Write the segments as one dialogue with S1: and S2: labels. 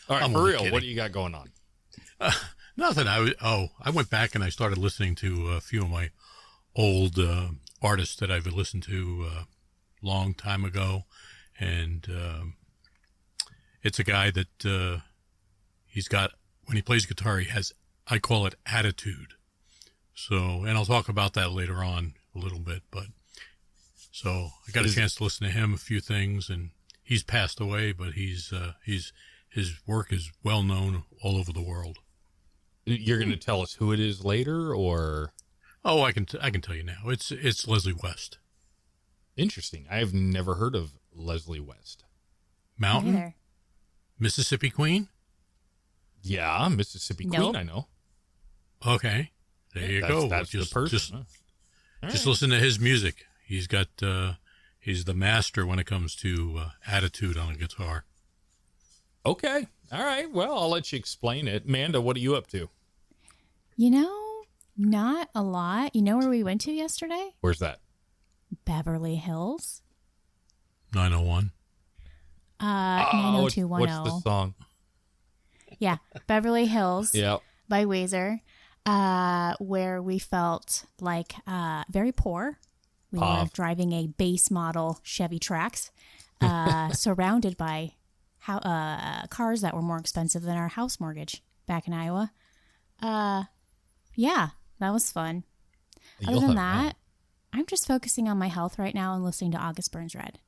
S1: All right,
S2: I'm
S1: for
S2: only
S1: real,
S2: kidding.
S1: what do you got going on?
S2: Nothing. I went back and I started listening to a few of my old artists that I've listened to a long time ago, and it's a guy that he's got, when he plays guitar, he has, I call it attitude. So, and I'll talk about that later on a little bit, but so I got a chance to listen to him a few things, and he's passed away, but his work is well known all over the world.
S1: You're going to tell us who it is later, or?
S2: Oh, I can tell you now. It's Leslie West.
S1: Interesting. I have never heard of Leslie West.
S2: Mountain? Mississippi Queen?
S1: Yeah, Mississippi Queen, I know.
S2: Okay. There you go.
S1: That's the person.
S2: Just listen to his music. He's got, he's the master when it comes to attitude on a guitar.
S1: Okay. All right. Well, I'll let you explain it. Amanda, what are you up to?
S3: You know, not a lot. You know where we went to yesterday?
S1: Where's that?
S3: Beverly Hills.
S2: 901.
S3: 90210.
S1: What's the song?
S3: Yeah, Beverly Hills.
S1: Yep.
S3: By Weezer, where we felt like very poor. We were driving a base model Chevy Trax, surrounded by cars that were more expensive than our house mortgage back in Iowa. Yeah, that was fun. Other than that, I'm just focusing on my health right now and listening to August Burns Red,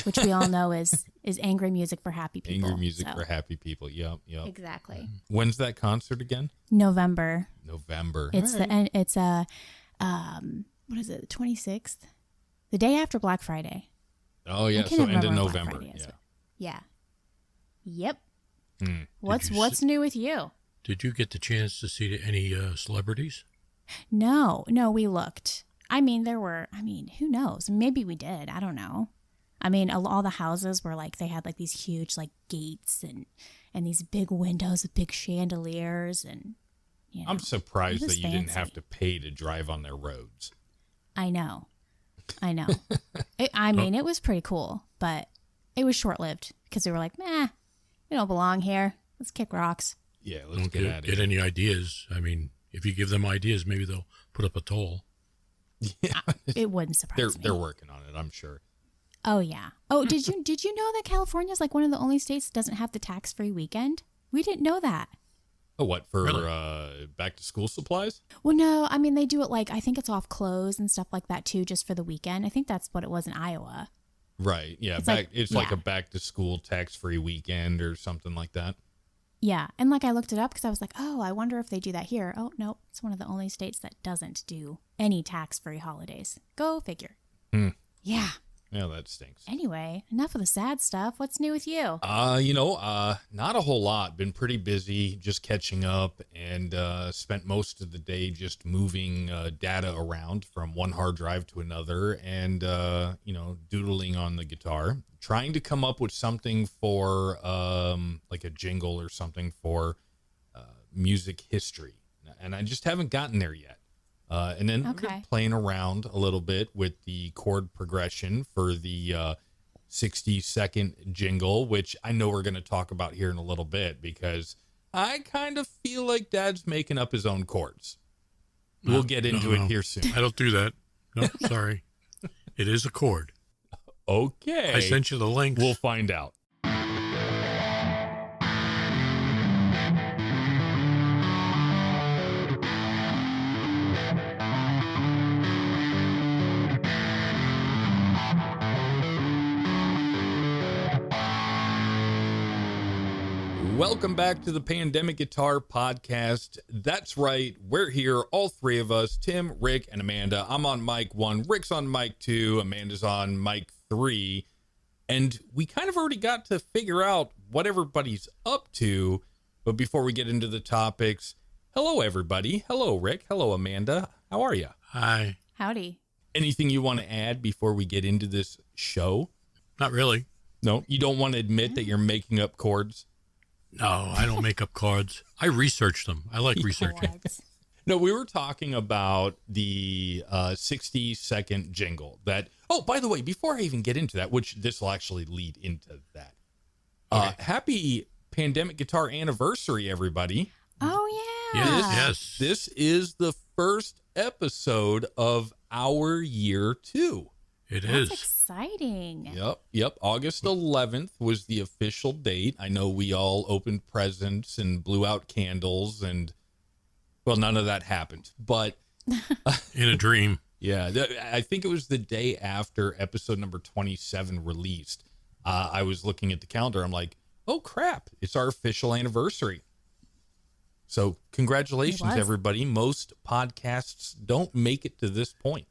S3: which we all know is angry music for happy people.
S1: Angry music for happy people. Yep.
S3: Exactly.
S1: When's that concert again?
S3: November.
S1: It's
S3: what is it? The 26th, the day after Black Friday.
S1: Oh yeah, so end of November.
S3: Yeah. Yep.
S1: Hmm.
S3: What's new with you?
S2: Did you get the chance to see any celebrities?
S3: No, we looked. I mean, who knows? Maybe we did. I don't know. I mean, all the houses were like, they had like these huge like gates and these big windows with big chandeliers and, you know.
S1: I'm surprised that you didn't have to pay to drive on their roads.
S3: I know. It was pretty cool, but it was short-lived because we were like, we don't belong here. Let's kick rocks.
S1: Yeah, let's get out of here.
S2: Get any ideas? I mean, if you give them ideas, maybe they'll put up a toll.
S3: Yeah, it wouldn't surprise me.
S1: They're working on it, I'm sure.
S3: Oh yeah. Oh, did you know that California is like one of the only states that doesn't have the tax-free weekend? We didn't know that.
S1: Oh, what, for
S2: really?
S1: Back to school supplies?
S3: Well, no, I mean they do it like, I think it's off clothes and stuff like that too, just for the weekend. I think that's what it was in Iowa.
S1: Right. Yeah. It's like a back to school tax-free weekend or something like that.
S3: Yeah. And like I looked it up because I was like, oh, I wonder if they do that here. Oh, no, it's one of the only states that doesn't do any tax-free holidays. Go figure. Yeah.
S1: Yeah, that stinks.
S3: Anyway, enough of the sad stuff. What's new with you?
S1: Not a whole lot. Been pretty busy, just catching up, and spent most of the day just moving data around from one hard drive to another, and doodling on the guitar, trying to come up with something for like a jingle or something for music history, and I just haven't gotten there yet. And then I've been playing around a little bit with the chord progression for the 60-second jingle, which I know we're going to talk about here in a little bit because I kind of feel like Dad's making up his own chords. We'll get into it here soon.
S2: I don't do that. No, sorry. It is a chord.
S1: Okay.
S2: I sent you the link.
S1: We'll find out. Welcome back to the Pandemic Guitar Podcast. That's right, we're here, all three of us, Tim, Rick, and Amanda. I'm on mic 1, Rick's on mic 2, Amanda's on mic 3, and we kind of already got to figure out what everybody's up to, but before we get into the topics, hello everybody. Hello Rick, hello Amanda. How are you?
S2: Hi.
S3: Howdy.
S1: Anything you want to add before we get into this show?
S2: Not really.
S1: No, you don't want to admit that you're making up chords?
S2: No, I don't make up cards. I research them. I like researching.
S1: No, we were talking about the 60-second jingle that, oh, by the way, before I even get into that, which this will actually lead into that. Happy Pandemic Guitar anniversary, everybody.
S3: Oh, yeah.
S2: Yes.
S1: This is the first episode of our year 2.
S2: It
S3: That's
S2: is.
S3: exciting.
S1: Yep. August 11th was the official date. I know we all opened presents and blew out candles and, well, none of that happened. But
S2: In a dream.
S1: yeah, I think it was the day after episode number 27 released. I was looking at the calendar. I'm like, oh, crap. It's our official anniversary. So congratulations, everybody. Most podcasts don't make it to this point.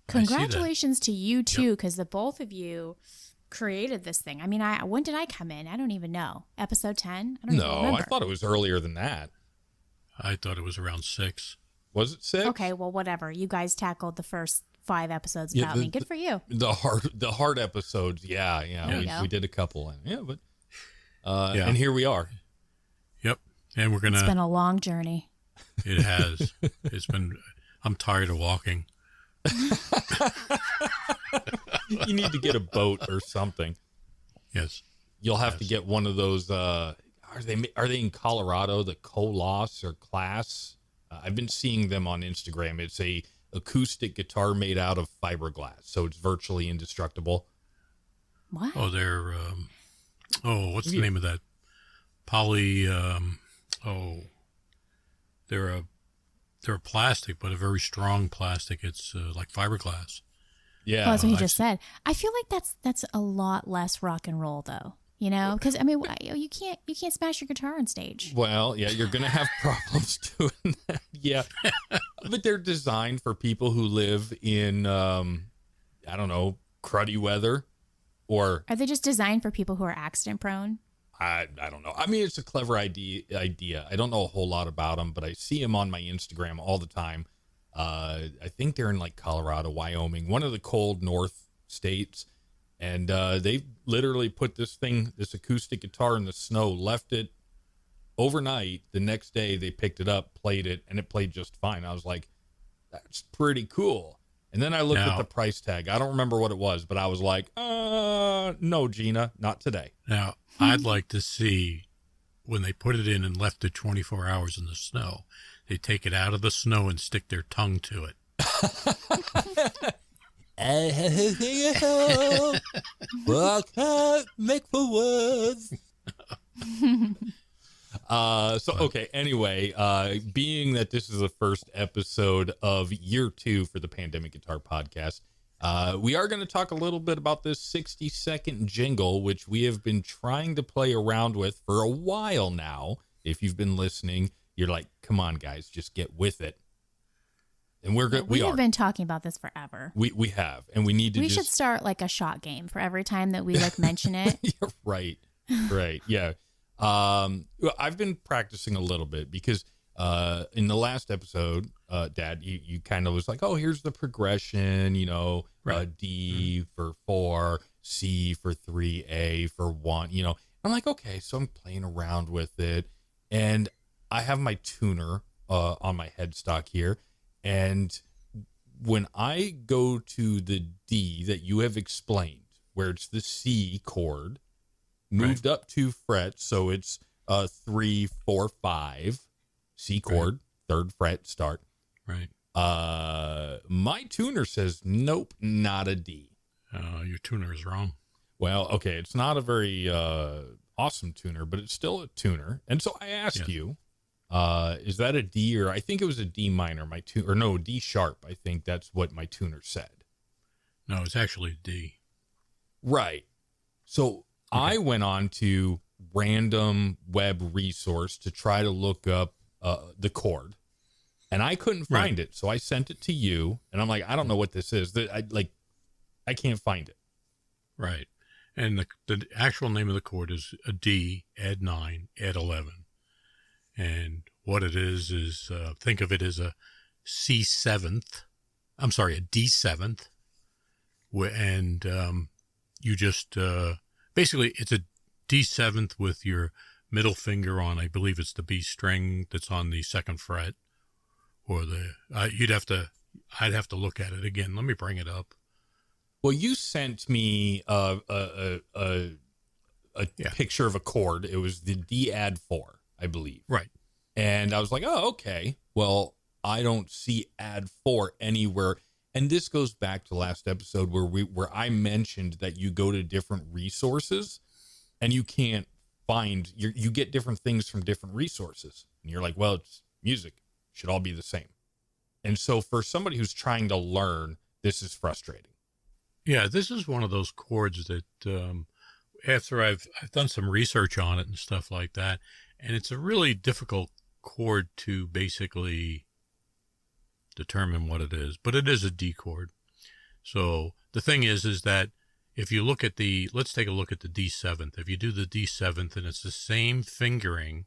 S3: Congratulations to you, too, because the both of you created this thing. I mean, when did I come in? I don't even know. Episode 10? I don't even remember.
S1: I thought it was earlier than that.
S2: I thought it was around 6.
S1: Was it 6?
S3: Okay, well, whatever. You guys tackled the first 5 episodes without me. Good for you.
S1: The hard episodes. Yeah. We did a couple. And here we are.
S2: Yep. And we're going to...
S3: It's been a long journey.
S2: It has. It's been... I'm tired of walking.
S1: You need to get a boat or something.
S2: Yes.
S1: You'll have to get one of those. Are they in Colorado? The Colas or Class? I've been seeing them on Instagram. It's a acoustic guitar made out of fiberglass, so it's virtually indestructible.
S3: What?
S2: Oh, they're. What's the name of that? They're a plastic, but a very strong plastic. It's like fiberglass.
S1: Yeah,
S3: that's what he just said. I feel like that's a lot less rock and roll, though. You know, because I mean, you can't smash your guitar on stage.
S1: Well, yeah, you're gonna have problems doing that. Yeah, but they're designed for people who live in, I don't know, cruddy weather, or
S3: are they just designed for people who are accident prone?
S1: I don't know. I mean, it's a clever idea. I don't know a whole lot about them, but I see them on my Instagram all the time. I think they're in like Colorado, Wyoming, one of the cold north states. And they literally put this acoustic guitar in the snow, left it overnight. The next day they picked it up, played it, and it played just fine. I was like, that's pretty cool. And then I looked at the price tag. I don't remember what it was, but I was like, no, Gina, not today.
S2: Now, I'd like to see when they put it in and left it 24 hours in the snow, they take it out of the snow and stick their tongue to it.
S1: What can't make for words. Anyway, being that this is the first episode of year 2 for the Pandemic Guitar Podcast, we are going to talk a little bit about this 60-second jingle, which we have been trying to play around with for a while now. If you've been listening, you're like, come on, guys, just get with it. And we're good.
S3: We have been talking about this forever.
S1: We have, and we need to.
S3: We should start like a shot game for every time that we like mention it.
S1: You're right. Yeah. I've been practicing a little bit because in the last episode, Dad, you kind of was like, oh, here's the progression, right. D for 4, C for 3, A for 1, I'm like, okay, so I'm playing around with it, and I have my tuner on my headstock here. And when I go to the D that you have explained, where it's the C chord, moved up 2 frets, so it's 3, 4, 5, C chord, 3rd fret, start.
S2: Right.
S1: My tuner says, nope, not a D.
S2: Your tuner is wrong.
S1: Well, okay, it's not a very awesome tuner, but it's still a tuner. And so I asked you, is that a D, or I think it was a D minor, D sharp. I think that's what my tuner said.
S2: No, it's actually D.
S1: Right. So I went on to random web resource to try to look up the chord, and I couldn't find it. So I sent it to you, and I'm like, I don't know what this is. I can't find it.
S2: Right. And the actual name of the chord is a D, add 9, add 11. And what it is think of it as a D7th, and you just basically it's a D7th with your middle finger on, I believe it's the B string that's on the 2nd fret, or I'd have to look at it again. Let me bring it up.
S1: Well, you sent me a a
S2: Yeah.
S1: picture of a chord. It was the D add 4, I believe.
S2: Right.
S1: And I was like, oh, okay. Well, I don't see add 4 anywhere. And this goes back to last episode where I mentioned that you go to different resources and you can't find, you get different things from different resources. And you're like, well, it's music. It should all be the same. And so for somebody who's trying to learn, this is frustrating.
S2: Yeah, this is one of those chords that after I've done some research on it and stuff like that, and it's a really difficult chord to basically determine what it is, but it is a D chord. So the thing is that if you look at let's take a look at the D7th. If you do the D7th and it's the same fingering,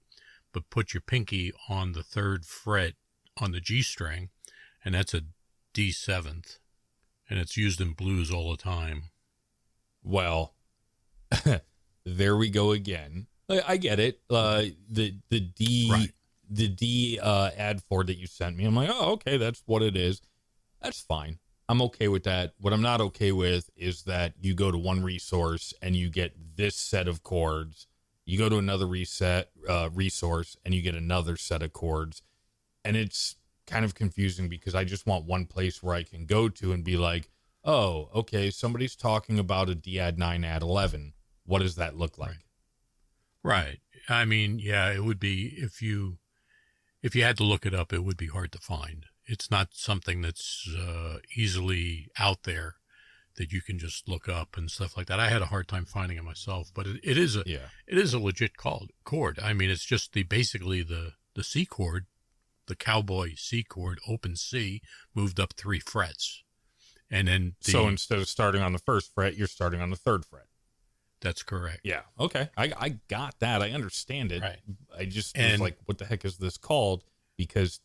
S2: but put your pinky on the 3rd fret on the G string, and that's a D7th, and it's used in blues all the time.
S1: Well, there we go again. I get it. The D,
S2: Right.
S1: the D add 4 that you sent me. I'm like, oh, okay, that's what it is. That's fine. I'm okay with that. What I'm not okay with is that you go to one resource and you get this set of chords. You go to another resource and you get another set of chords. And it's kind of confusing because I just want one place where I can go to and be like, oh, okay, somebody's talking about a D add 9 add 11. What does that look like?
S2: Right. I mean, yeah, it would be if you had to look it up, it would be hard to find. It's not something that's easily out there that you can just look up and stuff like that. I had a hard time finding it myself, but it is a legit chord. I mean, it's just basically the C chord, the cowboy C chord, open C, moved up 3 frets, and then
S1: so instead of starting on the 1st fret, you're starting on the 3rd fret.
S2: That's correct.
S1: Yeah. Okay. I got that. I understand it.
S2: Right.
S1: I just was like, what the heck is this called? Because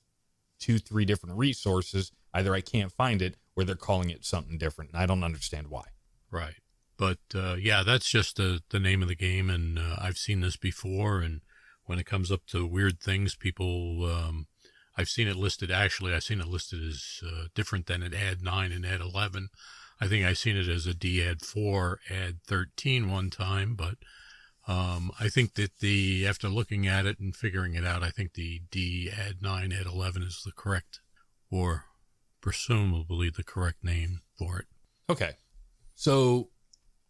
S1: 2-3 different resources, either I can't find it or they're calling it something different. And I don't understand why.
S2: Right. But yeah, that's just the name of the game. And I've seen this before. And when it comes up to weird things, people, I've seen it listed. Actually, I've seen it listed as different than an add 9 and add 11. I think I've seen it as a D add 4, add 13 one time, but I think that after looking at it and figuring it out, I think the D add 9, add 11 is the correct, or presumably the correct name for it.
S1: Okay. So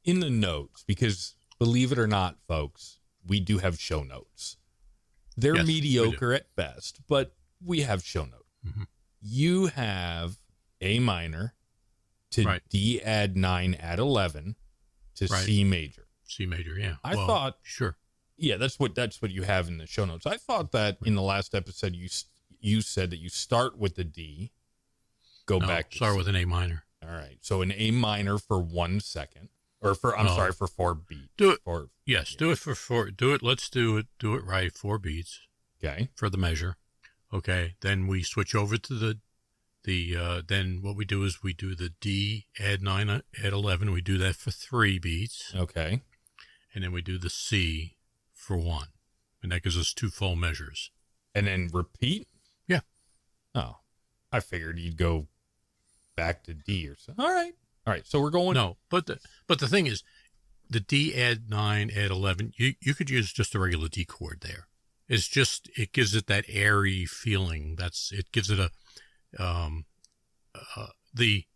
S1: in the notes, because believe it or not, folks, we do have show notes. They're
S2: Yes,
S1: mediocre at best, but we have show notes.
S2: Mm-hmm.
S1: You have A minor to
S2: Right.
S1: D add 9 add 11 to
S2: Right.
S1: C major.
S2: C major, yeah.
S1: I thought,
S2: sure.
S1: yeah, that's what you have in the show notes. I thought that in the last episode you said that you start with the D, go back to
S2: Start
S1: C.
S2: with an A minor.
S1: All right, so an A minor for 1 second, or for for 4 beats.
S2: Do it.
S1: Yeah.
S2: Do it for 4. Do it. Let's do it. Do it right. 4 beats
S1: Okay.
S2: for the measure. Okay. Then we switch over to the then what we do is we do the D add 9 add 11. We do that for 3 beats.
S1: Okay.
S2: And then we do the C for 1. And that gives us 2 full measures.
S1: And then repeat?
S2: Yeah.
S1: Oh, I figured you'd go back to D or something. All right. So we're going.
S2: No, but the thing is, the D add 9 add 11, you could use just a regular D chord there. It's just, it gives it that airy feeling. It gives it a,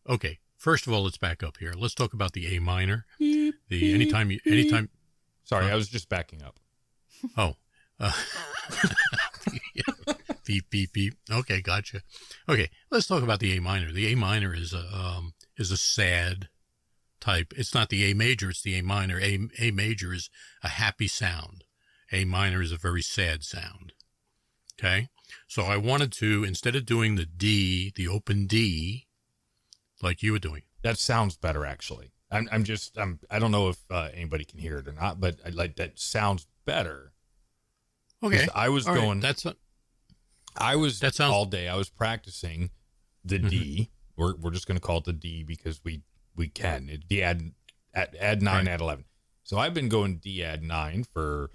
S2: okay. First of all, let's back up here. Let's talk about the A minor. Anytime.
S1: Sorry, I was just backing up.
S2: Oh, beep, beep, beep. Okay. Gotcha. Okay. Let's talk about the A minor. The A minor is a sad type. It's not the A major. It's the A minor. A major is a happy sound. A minor is a very sad sound. Okay. So I wanted to, instead of doing the D, the open D, like you were doing.
S1: That sounds better, actually. I don't know if anybody can hear it or not, but that sounds better.
S2: Okay.
S1: I was
S2: all
S1: going.
S2: Right.
S1: All day. I was practicing the D. We're just going to call it the D because we can. D add 9,
S2: Right.
S1: add 11. So I've been going D add 9 for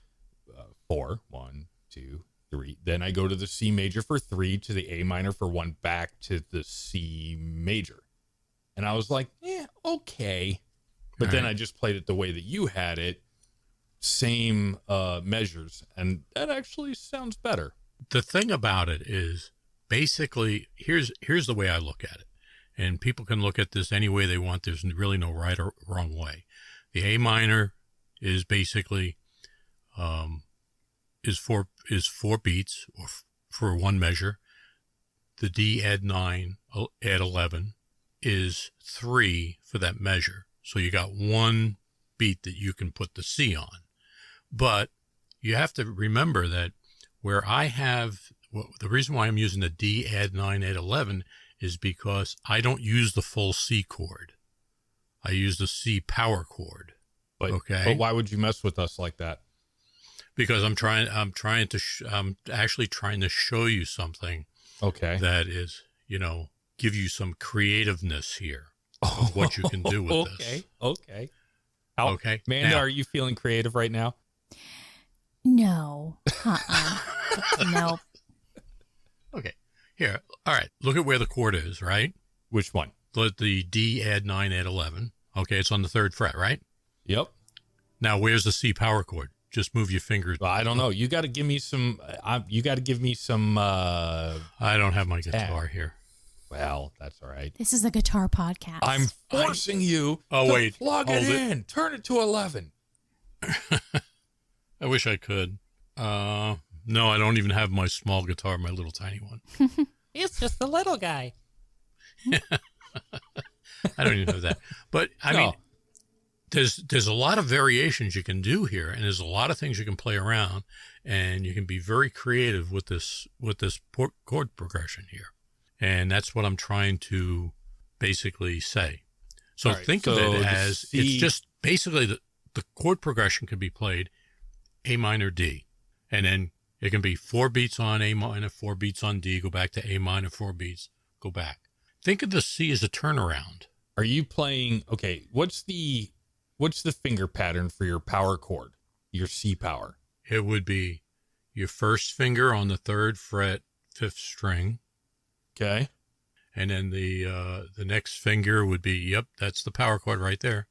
S1: 4. 1, 2, 3. Then I go to the C major for 3, to the A minor for 1, back to the C major. And I was like, okay. But then I just played it the way that you had it. same measures, and that actually sounds better.
S2: The thing about it is, basically, here's the way I look at it, and people can look at this any way they want. There's really no right or wrong way. The A minor is basically is four beats or for one measure. The D add 9 add 11 is 3 for that measure. So you got one beat that you can put the C on. But you have to remember that where I have, the reason why I'm using the D add 9 add 11 is because I don't use the full C chord. I use the C power chord.
S1: But,
S2: okay.
S1: But why would you mess with us like that?
S2: Because I'm actually trying to show you something.
S1: Okay.
S2: That is, give you some creativeness here of what you can do with this.
S1: Okay.
S2: Okay.
S1: Amanda, are you feeling creative right now?
S3: No. Nope.
S2: Okay. Here. All right. Look at where the chord is, right?
S1: Which one?
S2: Let the D add 9 add 11. Okay. It's on the 3rd fret, right?
S1: Yep.
S2: Now, where's the C power chord? Just move your fingers.
S1: Well, I don't know. You got to give me some. I
S2: don't have my guitar here.
S1: Well, that's all right.
S3: This is a guitar podcast.
S1: I'm forcing you to plug it in. Turn it to 11.
S2: I wish I could. No, I don't even have my small guitar, my little tiny one.
S4: It's just the little guy.
S2: I don't even have that. But I mean, there's a lot of variations you can do here, and there's a lot of things you can play around, and you can be very creative with this chord progression here. And that's what I'm trying to basically say. So think of it as it's just basically the chord progression can be played A minor, D, and then it can be 4 beats on A minor, 4 beats on D, go back to A minor, 4 beats, go back. Think of the C as a turnaround.
S1: Are you playing? Okay, what's the finger pattern for your power chord, your C power?
S2: It would be your first finger on the 3rd fret, 5th string.
S1: Okay.
S2: And then the next finger would be, that's the power chord right there.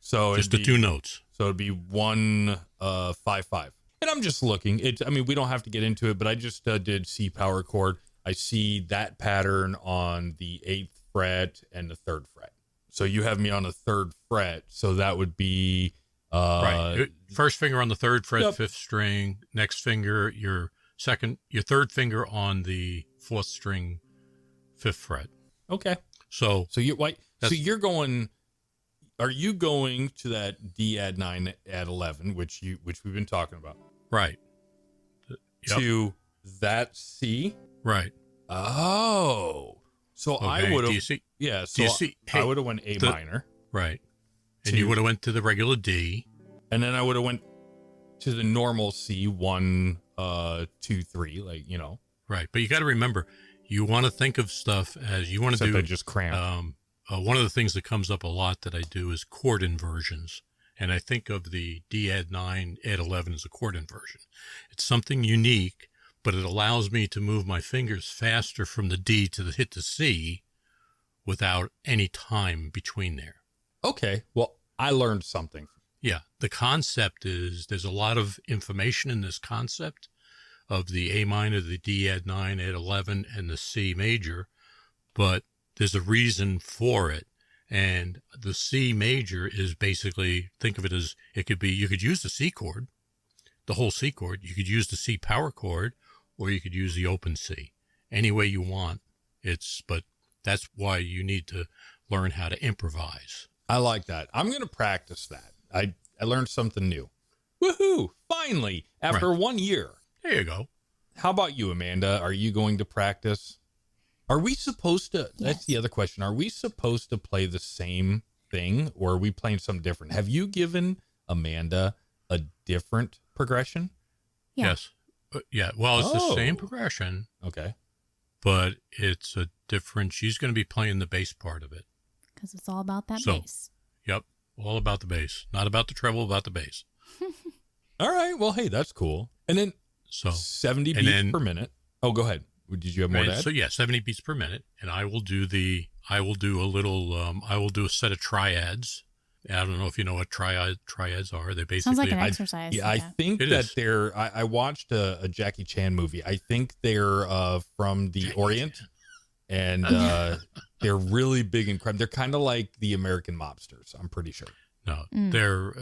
S1: So
S2: just the 2 notes.
S1: So it'd be 1 5 5. And I'm just looking. We don't have to get into it, but I just did C power chord. I see that pattern on the 8th fret and the 3rd fret. So you have me on a 3rd fret, so that would be
S2: right. First finger on the 3rd fret, 5th string. Next finger, your 3rd finger on the 4th string, 5th fret.
S1: Okay.
S2: So
S1: you're going. Are you going to that D add 9 add 11, which we've been talking about?
S2: Right.
S1: To that C.
S2: Right.
S1: Oh. So
S2: okay.
S1: I would have.
S2: Do you see?
S1: Yeah. So I would have went A minor.
S2: Right. And you would have went to the regular D.
S1: And then I would have went to the normal C, 1, 2, 3,
S2: Right. But you got to remember, you want to think of stuff as you want to do.
S1: I just cramp.
S2: One of the things that comes up a lot that I do is chord inversions. And I think of the D add 9, add 11 as a chord inversion. It's something unique, but it allows me to move my fingers faster from the D to hit the C without any time between there.
S1: Okay. Well, I learned something.
S2: Yeah. The concept is there's a lot of information in this concept of the A minor, the D add 9, add 11, and the C major, but there's a reason for it. And the C major is basically, think of it as, you could use the C chord, the whole C chord. You could use the C power chord, or you could use the open C. Any way you want. But that's why you need to learn how to improvise.
S1: I like that. I'm going to practice that. I learned something new. Woohoo! Finally, after 1 year.
S2: There you go.
S1: How about you, Amanda? Are you going to practice? Are we supposed to? Yes. That's the other question. Are we supposed to play the same thing, or are we playing something different? Have you given Amanda a different progression?
S3: Yeah.
S2: Yes. Yeah. Well, it's the same progression.
S1: Okay.
S2: But it's a different. She's going to be playing the bass part of it.
S3: Because it's all about that bass.
S2: Yep. All about the bass. Not about the treble, about the bass.
S1: All right. Well, hey, that's cool. And then 70 beats per minute. Oh, go ahead. Did you have more to add?
S2: So 70 beats per minute. And I will do a set of triads I don't know if you know what triads are. They basically
S3: Sounds like an exercise.
S1: Yeah, I think
S2: It
S1: that
S2: is.
S1: they're. I watched a Jackie Chan movie. I think they're from the
S2: Jackie
S1: Orient,
S2: Chan.
S1: and they're really big in crime. They're kind of like the American mobsters. I'm pretty sure.
S2: No, they're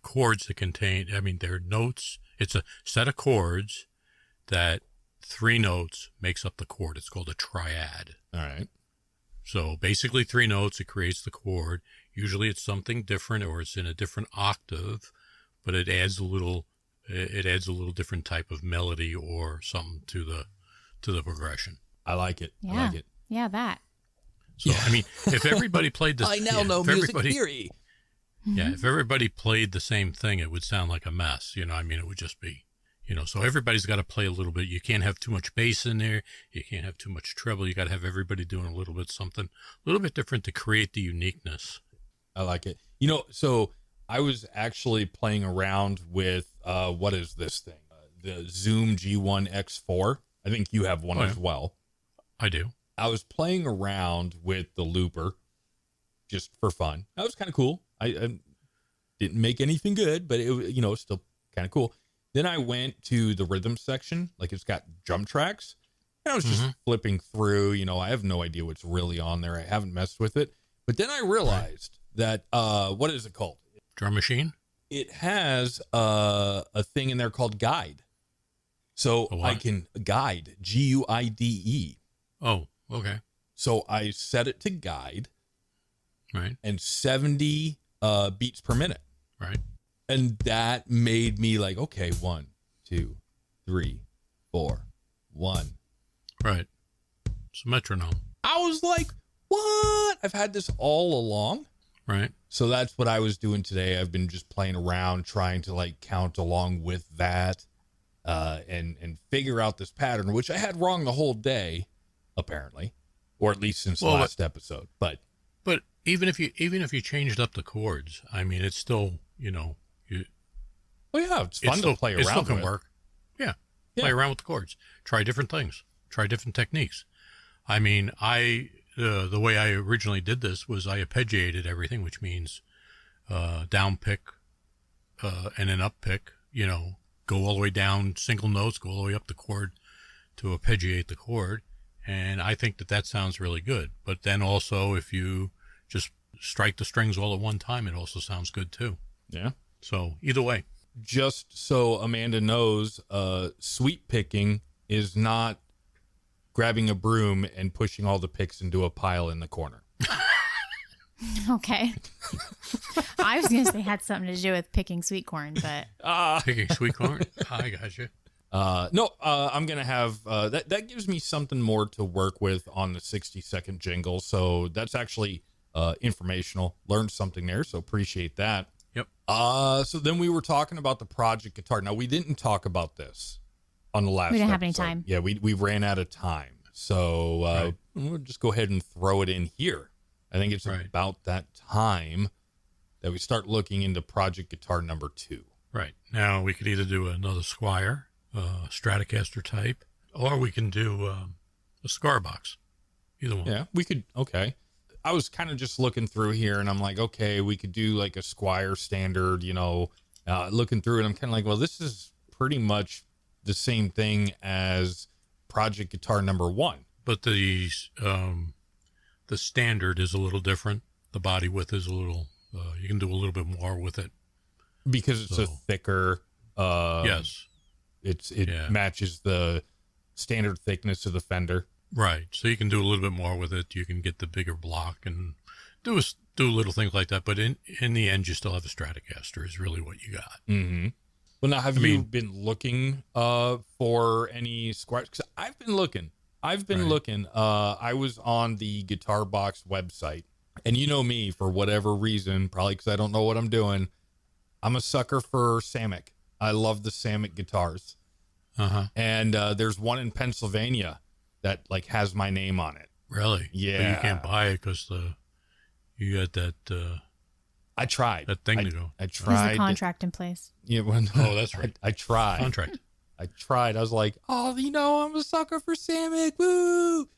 S2: chords that contain. I mean, they're notes. It's a set of chords that 3 notes makes up the chord. It's called a triad.
S1: All right.
S2: So basically 3 notes, it creates the chord. Usually it's something different or it's in a different octave, but it adds a little different type of melody or something to the progression.
S1: I like it.
S3: Yeah.
S1: I like it.
S3: Yeah, that.
S2: So I mean, if everybody played this,
S1: theory.
S2: Yeah, if everybody played the same thing, it would sound like a mess. I mean, it would just be, so everybody's got to play a little bit. You can't have too much bass in there. You can't have too much treble. You got to have everybody doing a little bit something, a little bit different to create the uniqueness.
S1: I like it. So I was actually playing around with what is this thing? The Zoom G1 X4. I think you have one as well.
S2: I do.
S1: I was playing around with the looper just for fun. That was kind of cool. I didn't make anything good, but it was still kind of cool. Then I went to the rhythm section, like it's got drum tracks. And I was just flipping through, I have no idea what's really on there. I haven't messed with it. But then I realized that, what is it called?
S2: Drum machine?
S1: It has a thing in there called guide. So I can guide, Guide.
S2: Oh, okay.
S1: So I set it to guide.
S2: Right.
S1: And 70 beats per minute.
S2: Right.
S1: And that made me like, okay, 1, 2, 3, 4, 1.
S2: Right. It's a metronome.
S1: I was like, what? I've had this all along.
S2: Right.
S1: So that's what I was doing today. I've been just playing around, trying to like count along with that and figure out this pattern, which I had wrong the whole day, apparently, or at least since the last episode. But
S2: even if you changed up the chords, I mean, it's still,
S1: well, yeah, it's fun to play around with.
S2: It still can work. Yeah. Play around with the chords. Try different things. Try different techniques. I mean, the way I originally did this was I arpeggiated everything, which means down pick and an up pick, go all the way down single notes, go all the way up the chord to arpeggiate the chord. And I think that sounds really good. But then also if you just strike the strings all at one time, it also sounds good too.
S1: Yeah.
S2: So either way.
S1: Just so Amanda knows, sweep picking is not grabbing a broom and pushing all the picks into a pile in the corner.
S3: Okay. I was going to say it had something to do with picking sweet corn, but...
S2: Picking sweet corn? I got you.
S1: No, I'm going to have... that gives me something more to work with on the 60-second jingle. So that's actually informational. Learned something there, so appreciate that.
S2: Yep.
S1: So then we were talking about the project guitar. Now, we didn't talk about this on the last
S3: We didn't have
S1: episode.
S3: any time.
S1: Yeah, we ran out of time. So we'll just go ahead and throw it in here. I think it's about that time that we start looking into project guitar number 2.
S2: Right. Now, we could either do another Squire, Stratocaster type, or we can do a Scar box. Either one.
S1: Yeah, we could. Okay. I was kind of just looking through here and I'm like, okay, we could do like a Squire standard, looking through it. I'm kind of like, well, this is pretty much the same thing as project guitar number 1.
S2: But the standard is a little different. The body width is a little, you can do a little bit more with it.
S1: Because it's a thicker.
S2: Yes.
S1: It matches the standard thickness of the Fender.
S2: Right. So you can do a little bit more with it. You can get the bigger block and do little things like that. But in the end, you still have a Stratocaster is really what you got.
S1: Mm-hmm. Well, now, have you been looking for any Squires? Because I've been looking. I was on the Guitar Box website. And you know me, for whatever reason, probably because I don't know what I'm doing, I'm a sucker for Samick. I love the Samick guitars.
S2: Uh-huh.
S1: And there's one in Pennsylvania that like has my name on it.
S2: Really?
S1: Yeah.
S2: But you can't buy it because you got that.
S1: I tried.
S2: That thing to go.
S1: I tried.
S3: There's a contract in place.
S1: Yeah. Well, no,
S2: Oh, that's right.
S1: I tried.
S2: Contract.
S1: I tried. I was like, oh, I'm a sucker for Samick. Woo.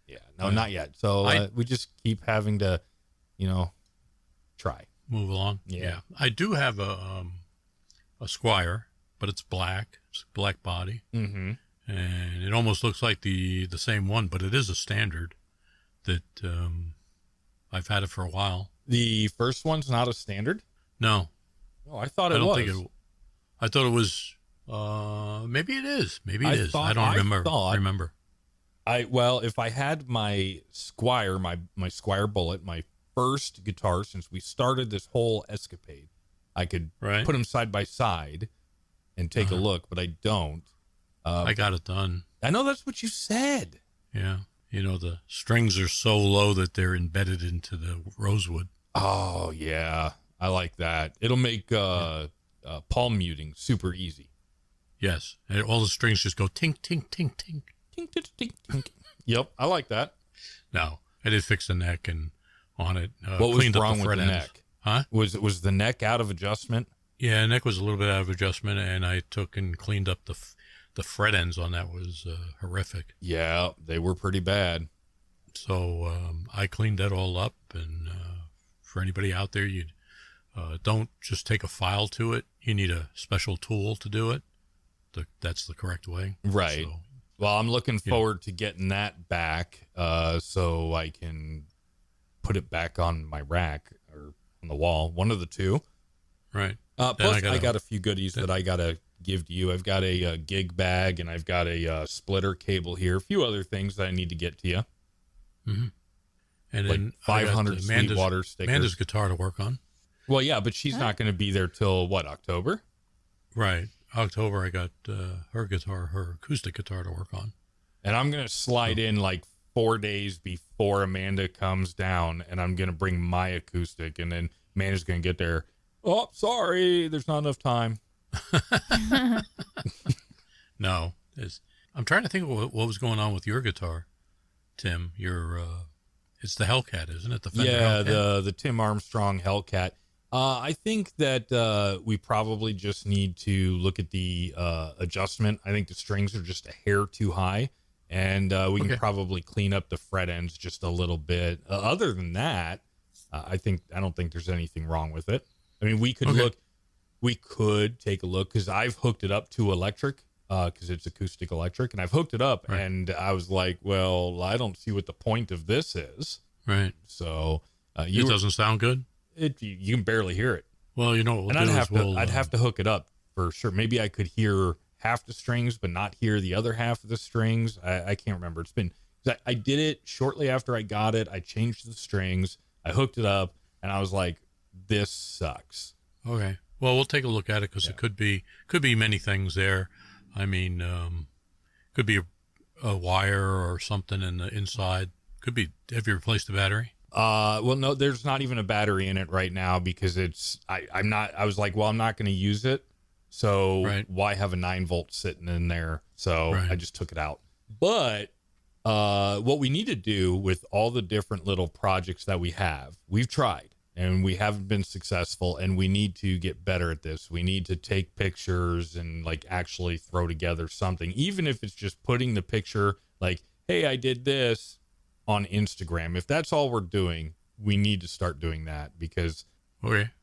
S1: Yeah. No, not yet. So we just keep having to, try.
S2: move along.
S1: Yeah.
S2: I do have a Squire, but it's black. It's a black body.
S1: Mm-hmm.
S2: And it almost looks like the same one, but it is a standard that I've had it for a while.
S1: The first one's not a standard?
S2: No,
S1: Oh, I thought
S2: I
S1: it
S2: don't
S1: was.
S2: think it. I thought it was. Maybe it is. Maybe it is. I don't remember.
S1: Well, if I had my Squire, my Squire Bullet, my first guitar since we started this whole escapade, I could
S2: Right.
S1: put them side by side and take a look, but I don't.
S2: I got it done.
S1: I know that's what you said.
S2: Yeah. The strings are so low that they're embedded into the rosewood.
S1: Oh yeah, I like that. It'll make palm muting super easy.
S2: Yes. And all the strings just go tink, tink, tink, tink.
S1: Tink, tink, tink, tink. Yep, I like that.
S2: No, I did fix the neck and on it.
S1: What was
S2: cleaned up
S1: wrong with
S2: fret
S1: the
S2: ends.
S1: neck?
S2: Huh?
S1: Was the neck out of adjustment?
S2: Yeah, neck was a little bit out of adjustment, and I took and cleaned up the fret ends on that was horrific.
S1: Yeah, they were pretty bad.
S2: So I cleaned that all up, and for anybody out there, you don't just take a file to it. You need a special tool to do it. That's the correct way.
S1: Right.
S2: So,
S1: Well, I'm looking forward to getting that back so I can put it back on my rack or on the wall, one of the two.
S2: right.
S1: Plus, I got a few goodies that I got to give to you. I've got a gig bag, and I've got a splitter cable here, a few other things that I need to get to you.
S2: Mm-hmm. And
S1: Like
S2: then
S1: 500 Sweetwater stickers.
S2: Amanda's guitar to work on.
S1: Well, yeah, but she's not going to be there till, what, October?
S2: Right. October, I got her acoustic guitar to work on.
S1: And I'm going to slide in like 4 days before Amanda comes down, and I'm going to bring my acoustic, and then Amanda's going to get there. Oh, sorry, there's not enough time.
S2: No, I'm trying to think of what was going on with your guitar, Tim. It's the Hellcat, isn't it? The Fender
S1: Yeah,
S2: Hellcat?
S1: the Tim Armstrong Hellcat. I think that we probably just need to look at the adjustment. I think the strings are just a hair too high, and we can probably clean up the fret ends just a little bit. Other than that, I don't think there's anything wrong with it. I mean, we could take a look because I've hooked it up to electric because it's acoustic electric, and I've hooked it up, and I was like, well, I don't see what the point of this is.
S2: Right.
S1: So
S2: It doesn't sound good?
S1: you can barely hear it.
S2: Well, what we'll
S1: And
S2: do
S1: I'd have to hook it up for sure. Maybe I could hear half the strings, but not hear the other half of the strings. I can't remember. It's been, I did it shortly after I got it. I changed the strings. I hooked it up, and I was like, this sucks.
S2: Okay. Well, we'll take a look at it because it could be many things there. I mean, could be a wire or something in the inside. Could be. Have you replaced the battery?
S1: Well, no, there's not even a battery in it right now because I was like, well, I'm not going to use it. So why have a 9-volt sitting in there? So I just took it out. But what we need to do with all the different little projects that we've tried and we haven't been successful, and we need to get better at this. We need to take pictures and like actually throw together something, even if it's just putting the picture like, hey, I did this on Instagram. If that's all we're doing, we need to start doing that because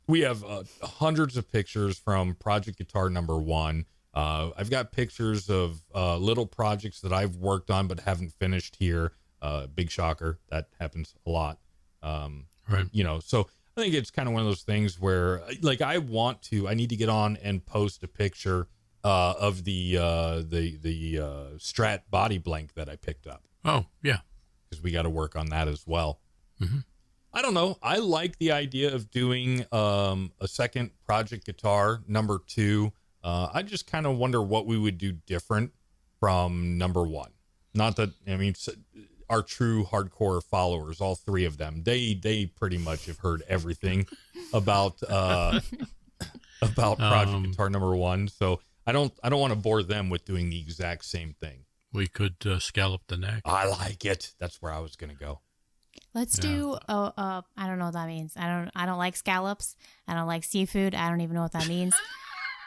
S1: we have hundreds of pictures from Project Guitar number 1. I've got pictures of little projects that I've worked on but haven't finished here. Big shocker. That happens a lot. So I think it's kind of one of those things where like I need to get on and post a picture of the Strat body blank that I picked up.
S2: Oh, yeah.
S1: Because we got to work on that as well.
S2: Mm-hmm.
S1: I don't know. I like the idea of doing a second Project Guitar number 2. I just kind of wonder what we would do different from number 1. Not that, I mean, our true hardcore followers, all 3 of them, they pretty much have heard everything about Project Guitar number 1. So I don't want to bore them with doing the exact same thing.
S2: We could scallop the neck.
S1: I like it. That's where I was going to go.
S3: Let's do. I don't know what that means. I don't like scallops. I don't like seafood. I don't even know what that means.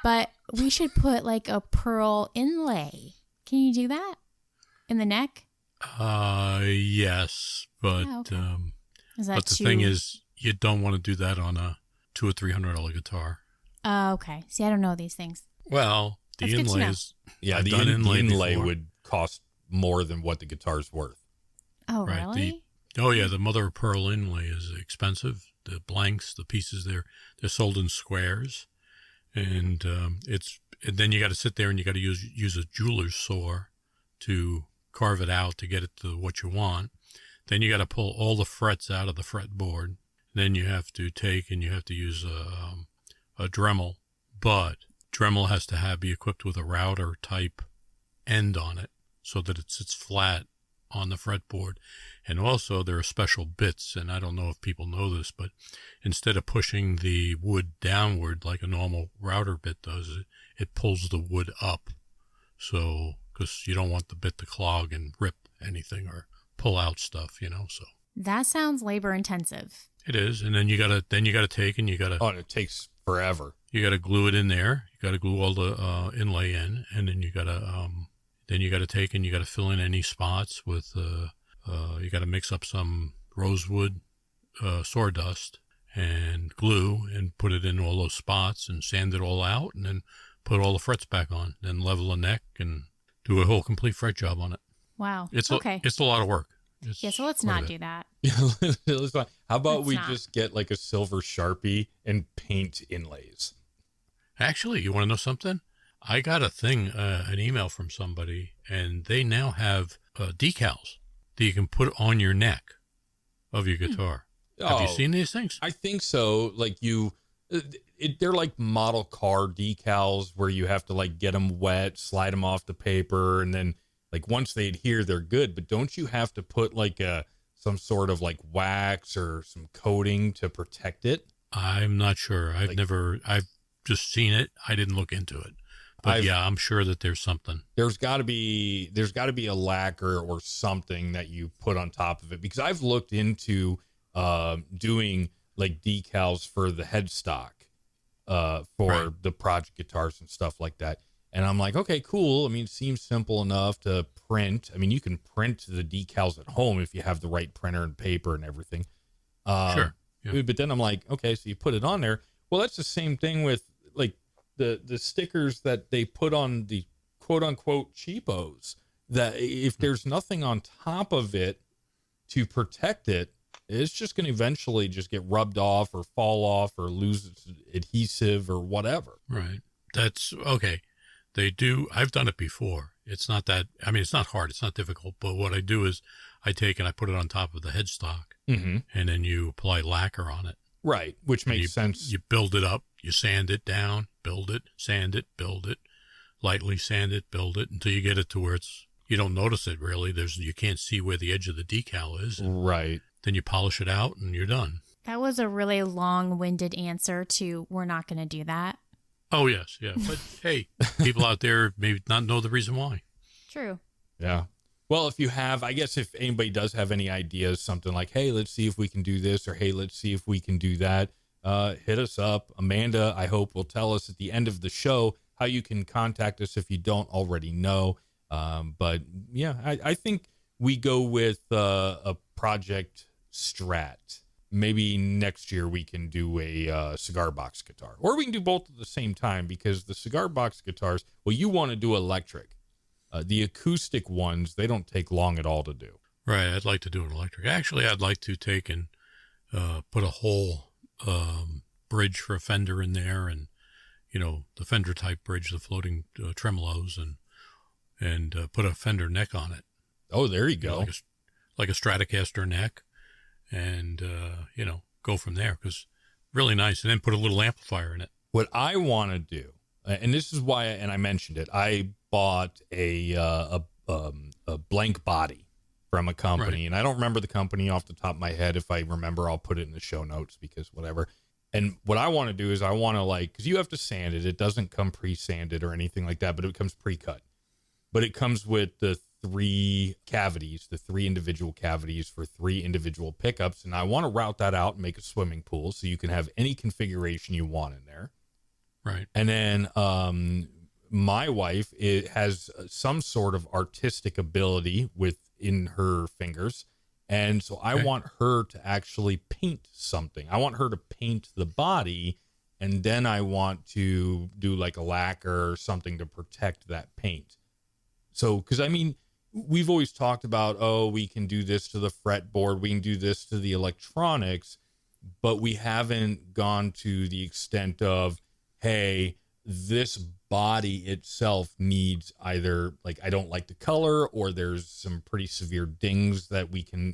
S3: But we should put like a pearl inlay. Can you do that in the neck?
S2: Yes, but
S3: Yeah, okay. Is that
S2: but the thing is, you don't want to do that on a $200 or $300 guitar.
S3: Okay. See, I don't know these things.
S2: Well, the
S3: That's good to know.
S2: inlays.
S1: Yeah,
S2: I've
S1: the
S2: done
S1: inlay
S2: before.
S1: would cost more than what the guitar's worth.
S3: Oh,
S2: Right,
S3: really?
S2: The mother of pearl inlay is expensive. The blanks, the pieces they're sold in squares, and and then you got to sit there and you got to use a jeweler's saw to carve it out to get it to what you want. Then you got to pull all the frets out of the fretboard. Then you have to use a Dremel, but Dremel has to be equipped with a router type end on it so that it sits flat on the fretboard. And also there are special bits, and I don't know if people know this, but instead of pushing the wood downward like a normal router bit does, it pulls the wood up. So, because you don't want the bit to clog and rip anything or pull out stuff, so.
S3: That sounds labor intensive.
S2: It is. And then you gotta take and
S1: Oh, and it takes forever.
S2: you gotta glue it in there. You gotta glue all the inlay in, and then you gotta take and you gotta fill in any spots with you gotta mix up some rosewood sawdust and glue and put it in all those spots and sand it all out, and then put all the frets back on, then level the neck and do a whole complete fret job on it.
S3: Wow.
S2: It's
S3: okay.
S2: it's a lot of work.
S3: Yeah, so let's not do that.
S1: How about
S3: Let's
S1: we
S3: not.
S1: just get like a silver Sharpie and paint inlays?
S2: Actually, you want to know something? I got an email from somebody, and they now have decals that you can put on your neck of your guitar. Have you seen these things?
S1: I think so. Like they're like model car decals where you have to like get them wet, slide them off the paper, and then like once they adhere, they're good. But don't you have to put like some sort of like wax or some coating to protect it?
S2: I'm not sure. I've just seen it. I didn't look into it. But yeah, I'm sure that there's something.
S1: There's got to be a lacquer or something that you put on top of it, because I've looked into doing like decals for the headstock for the project guitars and stuff like that. And I'm like, okay, cool. I mean, it seems simple enough to print. I mean, you can print the decals at home if you have the right printer and paper and everything.
S2: Sure. Yeah.
S1: But then I'm like, okay, so you put it on there. Well, that's the same thing with like the stickers that they put on the quote unquote cheapos, that if there's nothing on top of it to protect it, it's just going to eventually just get rubbed off or fall off or lose its adhesive or whatever.
S2: Right. That's okay. They do. I've done it before. It's not that, I mean, it's not hard. It's not difficult. But what I do is I take and I put it on top of the headstock, and then you apply lacquer on it.
S1: Right. Which makes sense.
S2: You build it up, you sand it down, build it, sand it, build it, lightly sand it, build it until you get it to where you don't notice it really. You can't see where the edge of the decal is.
S1: Right.
S2: Then you polish it out and you're done.
S3: That was a really long-winded answer to we're not going to do that.
S2: Oh, yes. Yeah. But hey, people out there may not know the reason why.
S3: True.
S1: Yeah. Well, if anybody does have any ideas, something like, hey, let's see if we can do this, or hey, let's see if we can do that, hit us up. Amanda, I hope, will tell us at the end of the show how you can contact us if you don't already know. But yeah, I think we go with a Project Strat. Maybe next year we can do a cigar box guitar, or we can do both at the same time, because the cigar box guitars, well, you want to do electric. The acoustic ones, they don't take long at all to do.
S2: Right. I'd like to do an electric. Actually, I'd like to take and put a whole bridge for a Fender in there, and, the Fender type bridge, the floating tremolos, and put a Fender neck on it.
S1: Oh, there you go.
S2: Like a Stratocaster neck, and, go from there, because really nice. And then put a little amplifier in it.
S1: What I want to do, and this is why, and I mentioned it, I bought a blank body from a company,
S2: Right.
S1: and I don't remember the company off the top of my head. If I remember, I'll put it in the show notes, because whatever. And what I want to do is I want to because you have to sand it. It doesn't come pre-sanded or anything like that, but it comes pre-cut. But it comes with the three individual cavities for three individual pickups. And I want to route that out and make a swimming pool so you can have any configuration you want in there.
S2: Right.
S1: And then my wife has some sort of artistic ability within her fingers, And so I
S2: Okay.
S1: want her to actually paint something. I want her to paint the body, and then I want to do like a lacquer or something to protect that paint. So, because I mean, we've always talked about, oh, we can do this to the fretboard, we can do this to the electronics, but we haven't gone to the extent of, hey, this body itself needs either, like, I don't like the color, or there's some pretty severe dings that we can,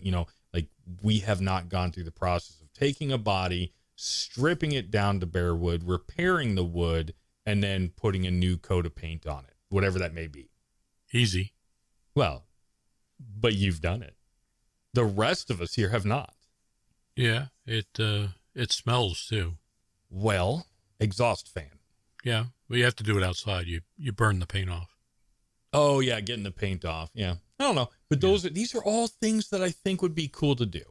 S1: like, we have not gone through the process of taking a body, stripping it down to bare wood, repairing the wood, and then putting a new coat of paint on it, whatever that may be.
S2: Easy.
S1: Well, but you've done it. The rest of us here have not.
S2: Yeah, it smells too.
S1: Well, exhaust fan.
S2: Yeah, but you have to do it outside. You burn the paint off.
S1: Oh yeah, getting the paint off. Yeah, I don't know, but these are all things that I think would be cool to do.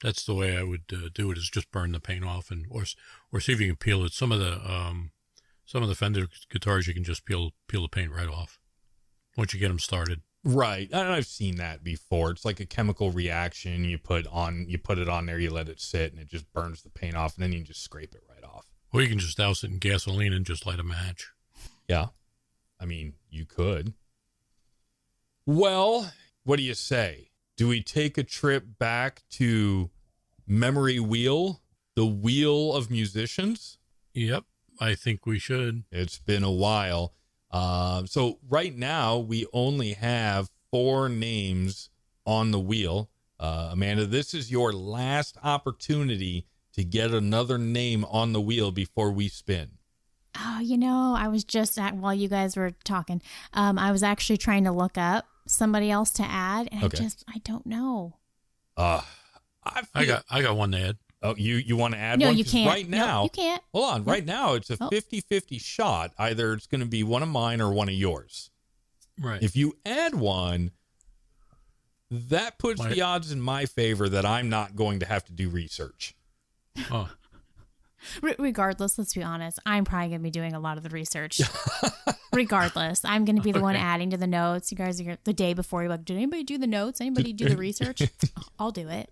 S2: That's the way I would do it. Is just burn the paint off, and or see if you can peel it. Some of the Fender guitars you can just peel the paint right off once you get them started.
S1: Right, and I've seen that before. It's like a chemical reaction. You put it on there, you let it sit, and it just burns the paint off, and then you can just scrape it right off.
S2: Or you can just douse it in gasoline and just light a match.
S1: Yeah, I mean, you could. Well, what do you say? Do we take a trip back to Memory Wheel, the Wheel of Musicians?
S2: Yep, I think we should.
S1: It's been a while. So right now we only have 4 names on the wheel. Amanda, this is your last opportunity to get another name on the wheel before we spin.
S3: Oh, I was just while you guys were talking, I was actually trying to look up somebody else to add, and
S1: Okay.
S3: I don't know.
S2: I got one to add.
S1: Oh, you want to add
S3: No,
S1: one?
S3: you
S1: 'Cause
S3: can't.
S1: Right now,
S3: Nope, you can't.
S1: hold on.
S3: Nope.
S1: Right now, it's a
S3: Oh.
S1: 50-50 shot. Either it's going to be one of mine or one of yours.
S2: Right.
S1: If you add one, that puts the odds in my favor that I'm not going to have to do research.
S2: Oh,
S3: Regardless, let's be honest, I'm probably going to be doing a lot of the research. Regardless, I'm going to be the one adding to the notes. You guys are the day before, you're like, did anybody do the notes? Anybody do the research? I'll do it.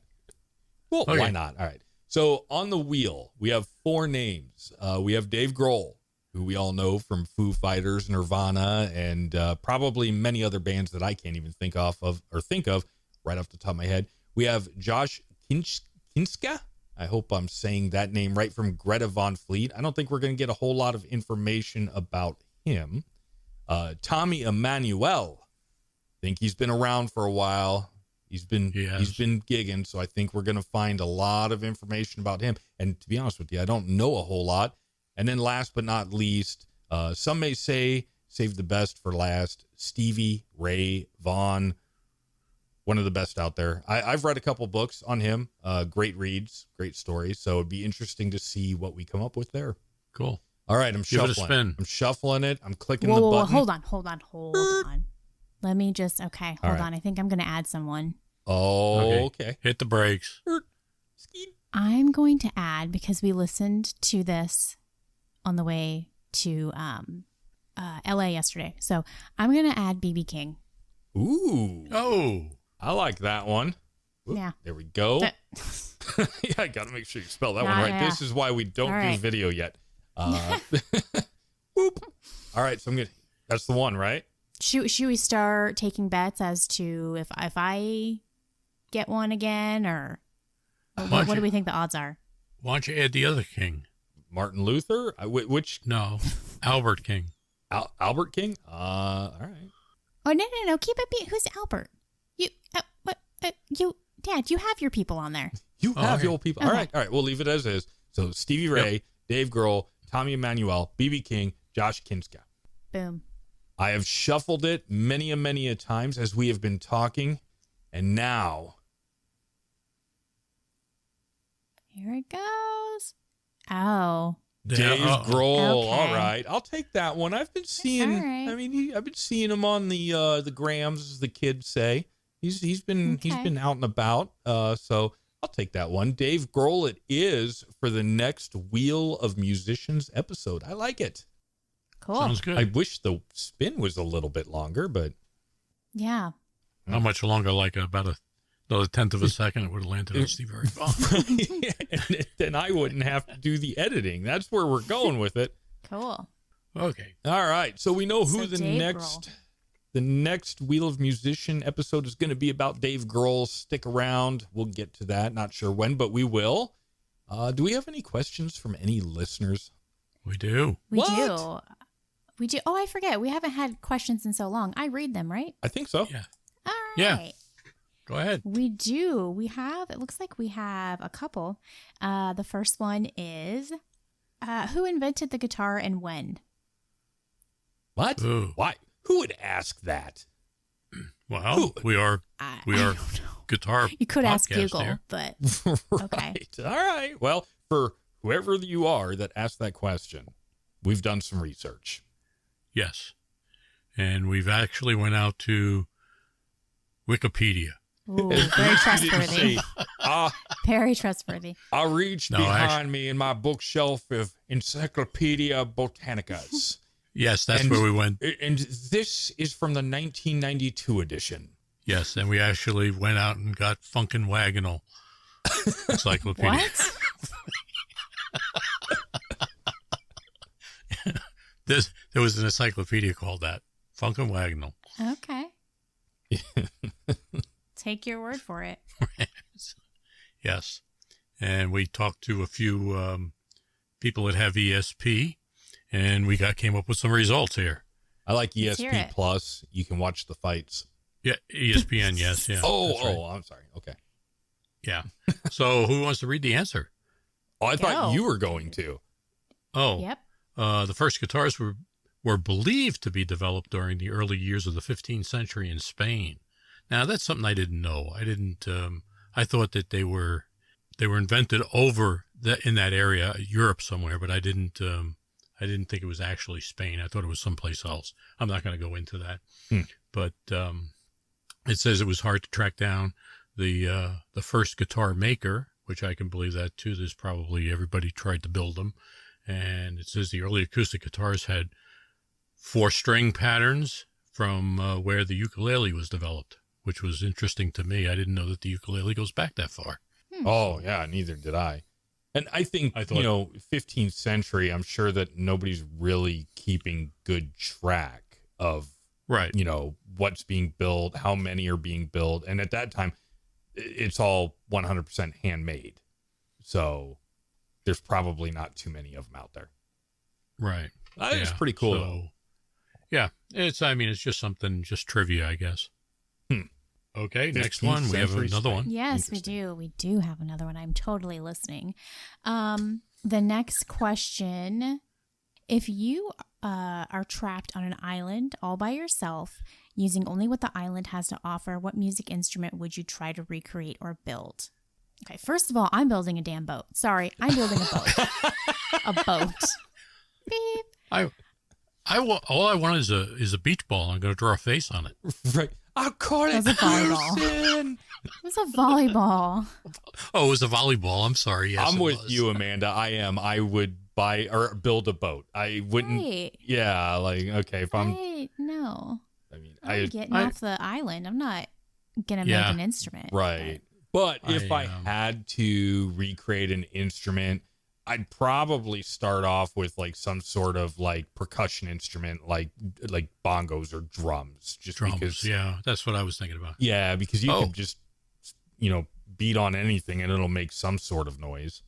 S1: Well,
S2: Okay.
S1: why not? All right. So on the wheel, we have 4 names. We have Dave Grohl, who we all know from Foo Fighters, Nirvana, and probably many other bands that I can't even think of right off the top of my head. We have Josh Kinska. I hope I'm saying that name right, from Greta Von Fleet. I don't think we're going to get a whole lot of information about him. Tommy Emmanuel. I think he's been around for a while. He's been gigging, so I think we're going to find a lot of information about him. And to be honest with you, I don't know a whole lot. And then last but not least, some may say, save the best for last, Stevie Ray Vaughan, one of the best out there. I've read a couple books on him, great reads, great stories. So it'd be interesting to see what we come up with there.
S2: cool.
S1: All right, I'm
S2: Give it a
S1: shuffling.
S2: spin.
S1: I'm shuffling it. I'm clicking
S3: Whoa,
S1: the
S3: whoa,
S1: button.
S3: hold on. Let me just, hold
S1: right.
S3: on. I think I'm going to add someone.
S1: Oh, okay.
S2: Hit the brakes.
S3: I'm going to add, because we listened to this on the way to LA yesterday. So I'm going to add BB King.
S1: Ooh.
S2: Oh,
S1: I like that one. Whoop,
S3: Yeah.
S1: There we go.
S3: That-
S1: Yeah, I got to make sure you spell that one
S3: Nah,
S1: right.
S3: yeah.
S1: This is why we don't
S3: All
S1: do
S3: right.
S1: video yet. Whoop. All right, so that's the one, right?
S3: Should we start taking bets as to if I get one again, or what do we think the odds are?
S2: why don't you add the other king?
S1: Martin Luther? Which?
S2: No, Albert King.
S1: Albert King? All right.
S3: Oh, no. Keep it. Who's Albert? Dad, you have your people on there.
S1: You have
S2: okay.
S1: your old people.
S3: Okay.
S1: All right. We'll leave it as is. So Stevie Ray, Dave Grohl, Tommy Emmanuel, BB King, Josh Kinska.
S3: Boom.
S1: I have shuffled it many a times as we have been talking. And now,
S3: Here it goes. Oh.
S1: Dave
S2: Uh-oh.
S1: Grohl.
S3: Okay.
S1: All right. I'll take that one. I've been seeing,
S3: All right.
S1: I mean, I've been seeing him on the grams, as the kids say. He's been out and about. So I'll take that one. Dave Grohl it is for the next Wheel of Musicians episode. I like it.
S3: Cool.
S2: Sounds good.
S1: I wish the spin was a little bit longer, but
S3: Yeah.
S2: How much longer? Like about a Another tenth of a second, it would have landed on Steve Harvey Vaughan.
S1: And then I wouldn't have to do the editing. That's where we're going with it.
S3: Cool.
S2: Okay.
S1: All right. So we know who
S3: So Dave Grohl.
S1: The next Wheel of Musician episode is going to be about Dave Grohl. Stick around. We'll get to that. Not sure when, but we will. Do we have any questions from any listeners?
S2: We do.
S3: We
S1: What?
S3: do. We do. Oh, I forget. We haven't had questions in so long. I read them, right?
S1: I think so.
S2: Yeah.
S3: All
S2: Yeah.
S3: right.
S2: Go ahead.
S3: We do. It looks like we have a couple. The first one is, who invented the guitar and when?
S1: What?
S2: Ooh.
S1: Why? Who would ask that?
S2: Well,
S1: Who?
S2: we are
S3: I
S2: are
S3: don't know.
S2: guitar.
S3: You could ask
S2: podcast
S3: Google,
S2: here.
S3: but
S1: Right.
S3: Okay.
S1: All right. Well, for whoever you are that asked that question, we've done some research.
S2: Yes, and we've actually went out to Wikipedia.
S3: ooh, very
S1: You didn't
S3: trustworthy.
S1: say,
S3: Very trustworthy.
S1: I reached
S2: No,
S1: behind me in my bookshelf of Encyclopedia Botanicas.
S2: Yes, that's
S1: And-
S2: where we went.
S1: And this is from the 1992 edition.
S2: Yes, and we actually went out and got Funkin' Wagonal Encyclopedia.
S3: What?
S2: There was an encyclopedia called that, Funkin' Wagonal.
S3: Okay. Take your word for it.
S2: Yes, and we talked to a few people that have ESP, and we came up with some results here.
S1: I like
S3: Let's hear
S1: ESP
S3: it.
S1: Plus. You can watch the fights.
S2: Yeah, ESPN. Yes, yeah. that's right.
S1: I'm sorry. Okay.
S2: Yeah. So who wants to read the answer?
S1: Oh, I thought
S3: Go.
S1: you were going to.
S2: Oh,
S3: Yep.
S2: The first guitars were believed to be developed during the early years of the 15th century in Spain. Now that's something I didn't know. I didn't. I thought that they were invented in that area, Europe somewhere, but I didn't. I didn't think it was actually Spain. I thought it was someplace else. I'm not going to go into that. But it says it was hard to track down the first guitar maker, which I can believe that too. There's probably everybody tried to build them. And it says the early acoustic guitars had 4-string patterns from where the ukulele was developed, which was interesting to me. I didn't know that the ukulele goes back that far.
S1: Oh, yeah, neither did I. And I think, 15th century, I'm sure that nobody's really keeping good track of,
S2: Right.
S1: what's being built, how many are being built. And at that time, it's all 100% handmade. So there's probably not too many of them out there.
S2: Right.
S1: It's pretty cool, though.
S2: Yeah, it's just something, just trivia, I guess. Okay, next
S1: 15th
S2: one. We have
S1: century
S2: another
S1: Spain.
S2: one.
S3: Yes, we
S1: Interesting.
S3: do. We do have another one. I'm totally listening. The next question: if you are trapped on an island all by yourself, using only what the island has to offer, what music instrument would you try to recreate or build? Okay, first of all, I'm building a damn boat. Sorry, I'm building a boat. A boat. Beep.
S2: All I want is a beach ball. I'm going to draw a face on it.
S1: Right. I'll call it
S3: That's a volleyball.
S1: Houston.
S3: It was a volleyball.
S2: Oh, it was a volleyball. I'm sorry. Yes,
S1: I'm
S2: it
S1: with
S2: was.
S1: you, Amanda. I am. I would buy or build a boat. I wouldn't.
S3: Right.
S1: Yeah, okay. If I'm,
S3: No.
S1: I mean,
S3: I'm getting off the island. I'm not gonna make an instrument.
S1: right. But if I had to recreate an instrument, I'd probably start off with some sort of percussion instrument, like bongos or drums, just
S2: Drums.
S1: because.
S2: Yeah, that's what I was thinking about.
S1: Yeah, because you could just, beat on anything and it'll make some sort of noise.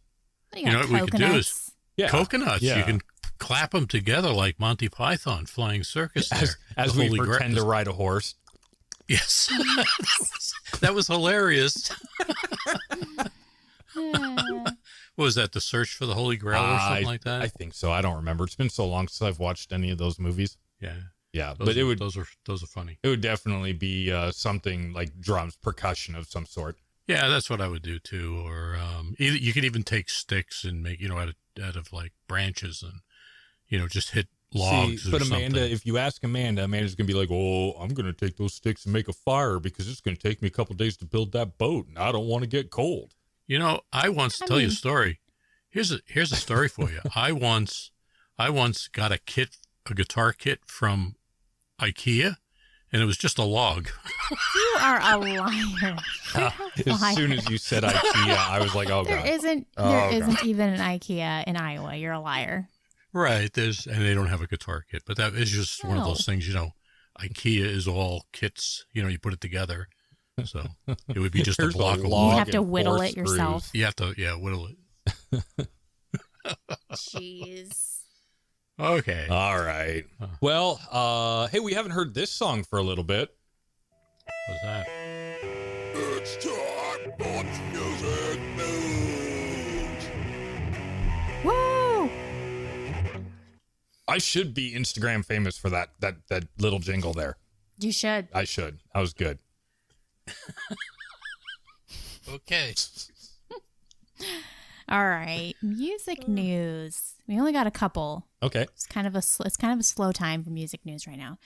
S3: You
S2: know what we could do is-
S3: coconuts.
S1: Yeah,
S2: Coconuts.
S1: Yeah.
S2: You can clap them together like Monty Python Flying Circus. There.
S1: as
S2: The
S1: we
S2: Holy
S1: pretend
S2: Grail.
S1: to ride a horse.
S2: Yes, that was hilarious. What was that? The Search for the Holy Grail or something like that?
S1: I think so. I don't remember. It's been so long since I've watched any of those movies.
S2: Yeah,
S1: Yeah,
S2: those
S1: but
S2: are, those are funny.
S1: it would definitely be something like drums, percussion of some sort.
S2: Yeah, that's what I would do too. Or you could even take sticks and make out of branches and just hit logs.
S1: See, but
S2: or
S1: Amanda,
S2: something.
S1: if you ask Amanda's gonna be like, "Oh, I'm gonna take those sticks and make a fire because it's gonna take me a couple days to build that boat, and I don't want to get cold."
S2: I once tell you a story. Here's a story for you. I once got a guitar kit from IKEA, and it was just a log.
S3: You are a liar.
S1: As soon as you said IKEA, I was like, oh,
S3: There
S1: God.
S3: isn't
S1: Oh,
S3: there
S1: God.
S3: isn't even an IKEA in Iowa. You're a liar.
S2: Right. And they don't have a guitar kit, but that is just one of
S3: No.
S2: those things, IKEA is all kits, you put it together. So it would be just a
S1: Here's
S2: block of
S1: log
S3: You
S2: wood.
S3: have to
S1: and
S3: whittle
S1: 4
S3: it yourself.
S1: screws.
S2: You have to, whittle it.
S3: Jeez.
S2: Okay.
S1: All right. Well, hey, we haven't heard this song for a little bit.
S2: What's that?
S5: It's time for music news.
S3: Woo!
S1: I should be Instagram famous for that little jingle there.
S3: You should.
S1: I should. That was good.
S2: Okay.
S3: All right. Music news. We only got a couple.
S1: Okay.
S3: It's kind of a slow time for music news right now.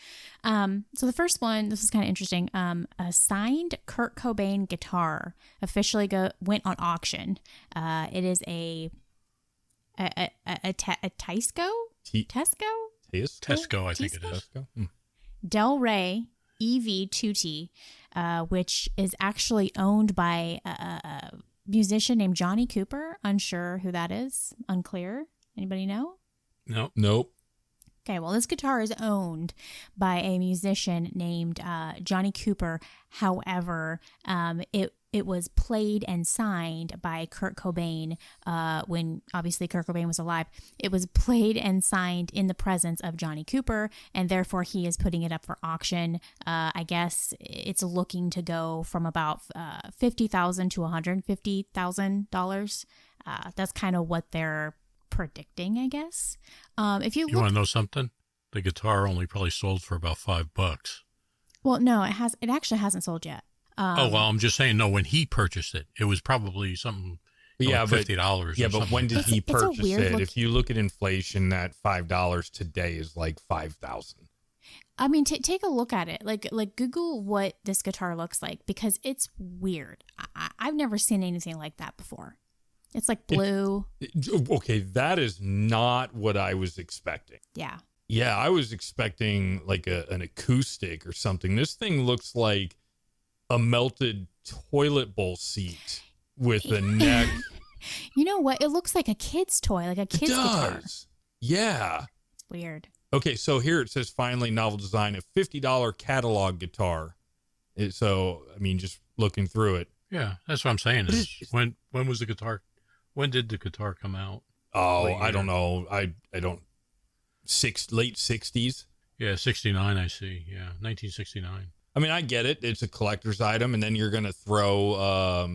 S3: So the first one, this is kind of interesting. A signed Kurt Cobain guitar officially went on auction. It is a Tesco?
S2: Tesco, I think it is.
S1: Tesco? Hmm.
S3: Del Rey EV2T, which is actually owned by a musician named Johnny Cooper. Unsure who that is. Unclear. Anybody know?
S2: No.
S1: Nope.
S3: Okay, well, this guitar is owned by a musician named Johnny Cooper. However, it was played and signed by Kurt Cobain when obviously Kurt Cobain was alive. It was played and signed in the presence of Johnny Cooper, and therefore he is putting it up for auction. I guess it's looking to go from about $50,000 to $150,000. That's kind of what they're predicting, I guess. If you
S2: You want to know something? The guitar only probably sold for about $5.
S3: well, no, it actually hasn't sold yet.
S2: I'm just saying, no, when he purchased it, it was probably something
S1: Yeah,
S2: like
S1: but
S2: $50.
S1: yeah,
S2: or
S1: but
S2: something
S1: when
S2: like
S1: did
S2: that.
S1: he
S3: It's a
S1: purchase
S3: weird
S1: it?
S3: look-
S1: If you look at inflation, that $5 today is like 5,000.
S3: I mean, take a look at it. Like Google what this guitar looks like because it's weird. I've never seen anything like that before. It's like blue.
S1: Okay, that is not what I was expecting.
S3: Yeah.
S1: Yeah, I was expecting like an acoustic or something. This thing looks like a melted toilet bowl seat with a neck.
S3: You know what? It looks like a kid's toy, like a
S1: It
S3: kid's guitar.
S1: does. Yeah.
S3: It's weird.
S1: Okay, so here it says finally novel design, a $50 catalog guitar. So, I mean, just looking through it.
S2: Yeah, that's what I'm saying.
S1: But
S2: Is when was the guitar? When did the guitar come out?
S1: Oh,
S2: What
S1: I
S2: year?
S1: don't know. I don't. Late 60s.
S2: Yeah, 69. I see. Yeah, 1969.
S1: I mean, I get it. It's a collector's item, and then you're going to throw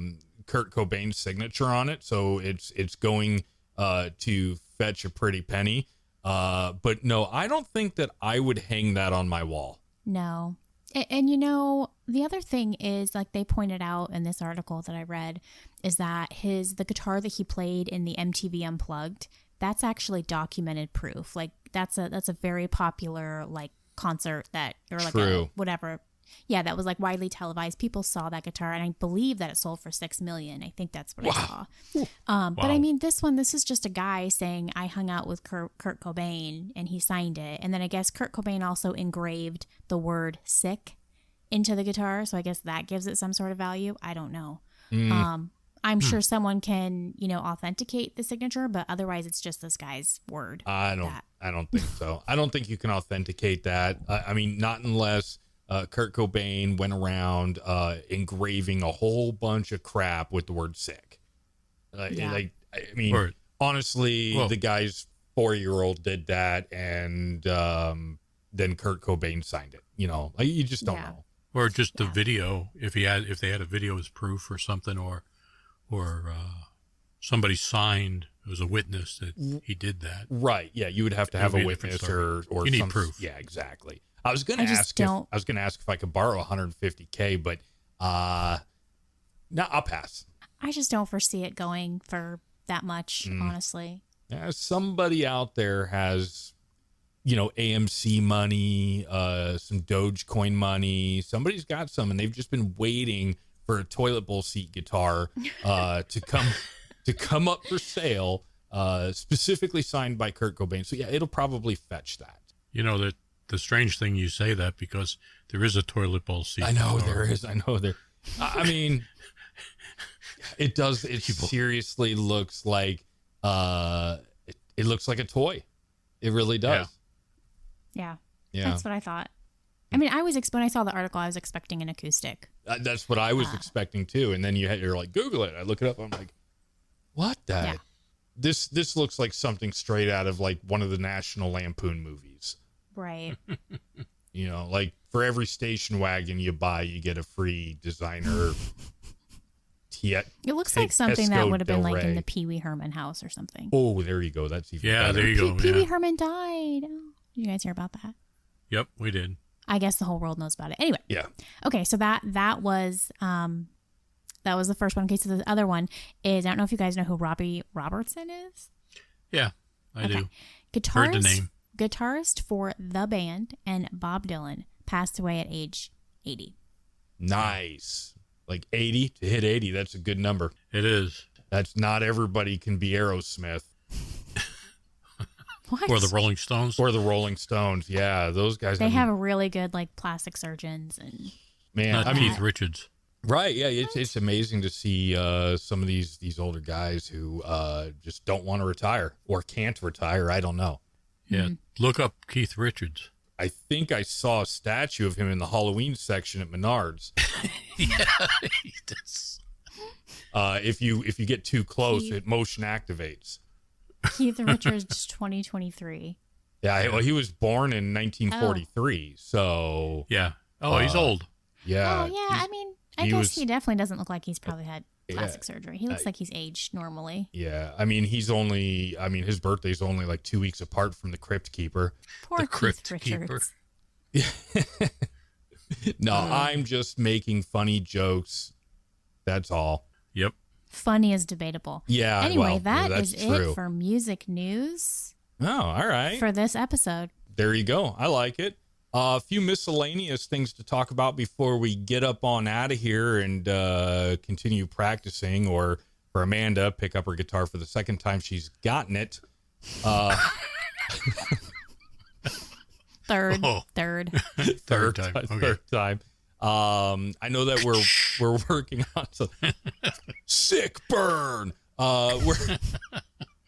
S1: Kurt Cobain's signature on it, so it's going to fetch a pretty penny. But no, I don't think that I would hang that on my wall.
S3: No. And you know, the other thing is, like they pointed out in this article that I read, is that the guitar that he played in the MTV Unplugged, that's actually documented proof. Like that's a very popular like concert that, or like
S1: True.
S3: whatever. Yeah, that was like widely televised. People saw that guitar, and I believe that it sold for $6 million. I think that's what I saw. But I
S2: Wow.
S3: mean, this is just a guy saying, I hung out with Kurt Cobain, and he signed it. And then I guess Kurt Cobain also engraved the word sick into the guitar. So I guess that gives it some sort of value. I don't know. I'm sure someone can, authenticate the signature, but otherwise it's just this guy's word.
S1: I don't think so. I don't think you can authenticate that. I mean, not unless Kurt Cobain went around engraving a whole bunch of crap with the word sick.
S3: Yeah.
S1: I mean,
S2: Or-
S1: honestly,
S2: Well-
S1: the guy's 4-year-old did that, and then Kurt Cobain signed it. You just don't
S3: Yeah.
S1: know.
S2: Or just the video, if they had a video as proof or something, or somebody signed as a witness that he did that.
S1: Right. Yeah. You would have to have
S2: It'd
S1: a
S2: be a different
S1: witness or
S2: You need
S1: some
S2: proof.
S1: Yeah, exactly. I was going
S3: I
S1: to
S3: just
S1: ask
S3: don't-
S1: if I could borrow $150K, but no, I'll pass.
S3: I just don't foresee it going for that much, honestly.
S1: Somebody out there has, AMC money, some Dogecoin money. Somebody's got some, and they've just been waiting for a toilet bowl seat guitar to come up for sale, specifically signed by Kurt Cobain. So yeah, it'll probably fetch that.
S2: You know that the strange thing you say that because there is a toilet bowl seat.
S1: I know there is. I know there. I mean, it does. It seriously looks like it looks like a toy. It really does.
S3: Yeah.
S1: Yeah.
S3: That's what I thought. I mean, when I saw the article, I was expecting an acoustic.
S1: That's what I was expecting too. And then you're like, Google it. I look it up. I'm like, what the?
S3: Yeah.
S1: This looks like something straight out of like one of the National Lampoon movies.
S3: Right.
S1: You know, like for every station wagon you buy, you get a free designer.
S3: It looks like something
S1: Tesco
S3: that would have been
S1: Del
S3: like in
S1: Rey.
S3: the Pee Wee Herman house or something.
S1: Oh, there you go. That's even
S2: Yeah,
S1: better.
S2: there you go.
S3: Pee Wee
S2: Yeah.
S3: Herman died. Oh, did you guys hear about that?
S2: Yep, we did.
S3: I guess the whole world knows about it. Anyway.
S1: Yeah.
S3: Okay, so that was the first one. Okay, so the other one is, I don't know if you guys know who Robbie Robertson is.
S2: Yeah, I do.
S3: Guitarist,
S2: Heard the name.
S3: Guitarist for The Band and Bob Dylan passed away at age 80.
S1: Nice. Like 80 to hit 80. That's a good number.
S2: It is.
S1: That's not everybody can be Aerosmith
S3: What?
S2: Or the Rolling Stones.
S1: or the Rolling Stones. Yeah, those guys.
S3: They have really good like plastic surgeons and
S1: man.
S2: Not
S1: I mean,
S2: Keith Richards.
S1: right? Yeah, it's amazing to see some of these older guys who just don't want to retire or can't retire. I don't know.
S2: Yeah, look up Keith Richards.
S1: I think I saw a statue of him in the Halloween section at Menards.
S2: Yeah, he does.
S1: If you get too close,
S3: Keith.
S1: it motion activates.
S3: Keith Richards 2023.
S1: Yeah, well, he was born in 1943, so
S2: Yeah. Oh, he's old.
S1: yeah.
S3: Oh yeah, I mean, I
S1: he
S3: guess
S1: was-
S3: he definitely doesn't look like he's probably had
S1: Yeah.
S3: plastic surgery. He looks like he's aged normally.
S1: Yeah, I mean, his birthday's only like 2 weeks apart from the Crypt Keeper.
S3: Poor
S2: The
S3: Keith
S2: Crypt
S3: Richards.
S2: Keeper.
S1: No, I'm just making funny jokes. That's all.
S2: Yep.
S3: Funny is debatable.
S1: Yeah.
S3: Anyway,
S1: well,
S3: that
S1: that's
S3: is
S1: true.
S3: it for music news
S1: Oh, all right.
S3: for this episode.
S1: There you go. I like it. A few miscellaneous things to talk about before we get up on out of here and continue practicing, or for Amanda, pick up her guitar for the second time she's gotten it.
S3: Third.
S2: Oh.
S3: Third.
S2: Third time. Okay.
S1: Third time. I know that we're working on some sick burn.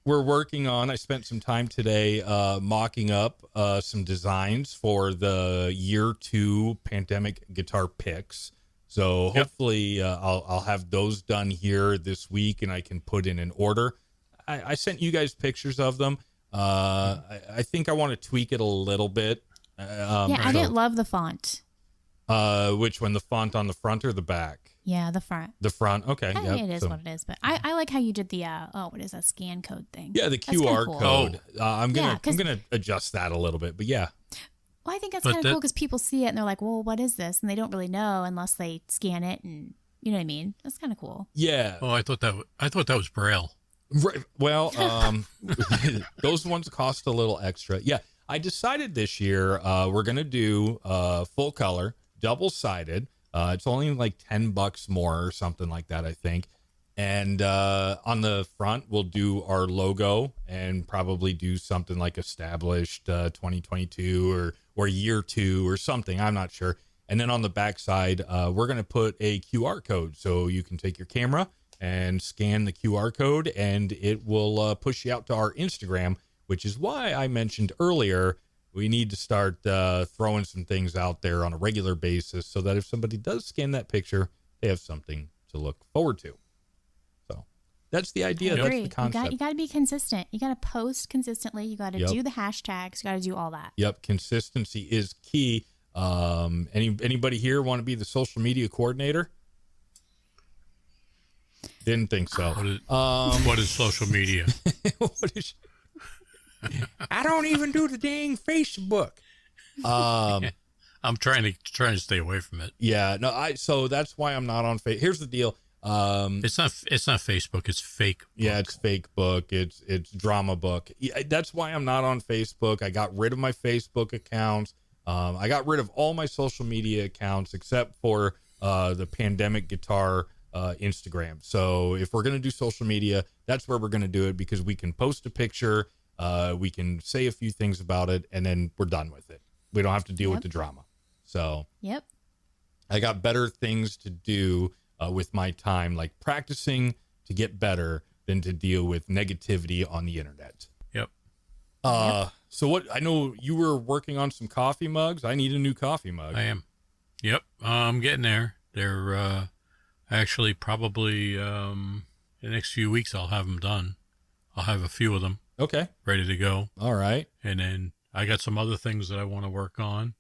S1: We're working on. I spent some time today mocking up some designs for the year 2 pandemic guitar picks. So hopefully I'll have those done here this week, and I can put in an order. I sent you guys pictures of them. I think I want to tweak it a little bit.
S3: I didn't love the font.
S1: Which one? The font on the front or the back?
S3: Yeah, the front.
S1: The front. Okay.
S3: I
S1: yep.
S3: mean, it is
S1: So-
S3: what it is, but I like how you did the what is that scan code thing?
S1: Yeah, the
S3: That's kinda
S1: QR
S3: cool.
S1: code. I'm
S3: Yeah,
S1: gonna adjust that a little bit, but yeah.
S3: Well, I think that's
S2: But
S3: kind of cool
S2: that-
S3: because people see it and they're like, "Well, what is this?" And they don't really know unless they scan it, and you know what I mean. That's kind of cool.
S1: Yeah.
S2: Oh, I thought that was Braille.
S1: Right. Well, those ones cost a little extra. Yeah. I decided this year we're gonna do full color, double sided. It's only like $10 more or something like that, I think. And on the front, we'll do our logo and probably do something like established 2022 or year 2 or something. I'm not sure. And then on the back side, we're going to put a QR code. So you can take your camera and scan the QR code, and it will push you out to our Instagram, which is why I mentioned earlier we need to start throwing some things out there on a regular basis so that if somebody does scan that picture, they have something to look forward to. So that's the idea.
S3: I
S1: That's
S3: agree.
S1: the concept.
S3: You got to be consistent. You got to post consistently. You got to
S1: Yep.
S3: do the hashtags. You got to do all that.
S1: Yep, consistency is key. Anybody here want to be the social media coordinator? Didn't think so.
S2: What is social media?
S1: What is? I don't even do the dang Facebook.
S2: I'm trying to stay away from it.
S1: Yeah, no, so that's why I'm not on Facebook. Here's the deal.
S2: It's not Facebook. It's fake.
S1: Yeah, it's fake book. It's drama book. Yeah, that's why I'm not on Facebook. I got rid of my Facebook accounts. I got rid of all my social media accounts except for the pandemic guitar Instagram. So if we're gonna do social media, that's where we're gonna do it, because we can post a picture, we can say a few things about it, and then we're done with it. We don't have to deal with
S3: Yep.
S1: the drama. So
S3: Yep.
S1: I got better things to do with my time, like practicing to get better than to deal with negativity on the internet.
S2: Yep.
S1: So what, I know you were working on some coffee mugs. I need a new coffee mug.
S2: I am. Yep. I'm getting there. They're actually probably the next few weeks I'll have them done. I'll have a few of them
S1: Okay.
S2: ready to go.
S1: All right.
S2: And then I got some other things that I want to work on.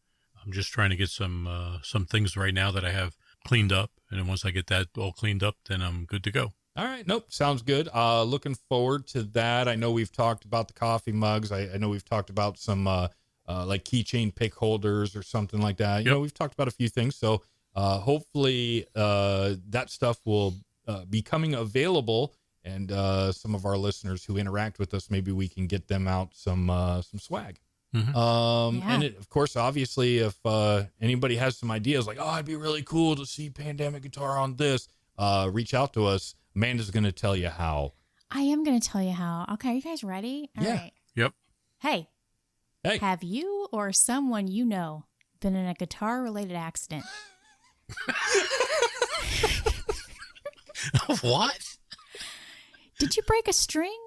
S2: I'm just trying to get some things right now that I have cleaned up. And then once I get that all cleaned up, then I'm good to go.
S1: All right. Nope. Sounds good. Looking forward to that. I know we've talked about the coffee mugs. I know we've talked about some like keychain pick holders or something like that. You
S2: Yep.
S1: know, we've talked about a few things. So hopefully that stuff will be coming available. And some of our listeners who interact with us, maybe we can get them out some swag.
S2: Mhm.
S1: And of course, obviously, if anybody has some ideas like, oh, it'd be really cool to see Pandemic Guitar on this, reach out to us. Amanda's going to tell you how.
S3: I am going to tell you how. Okay, are you guys ready? All
S1: Yeah.
S3: right.
S2: Yep.
S3: Hey,
S1: Hey.
S3: have you or someone you know been in a guitar-related accident?
S2: What?
S3: Did you break a string?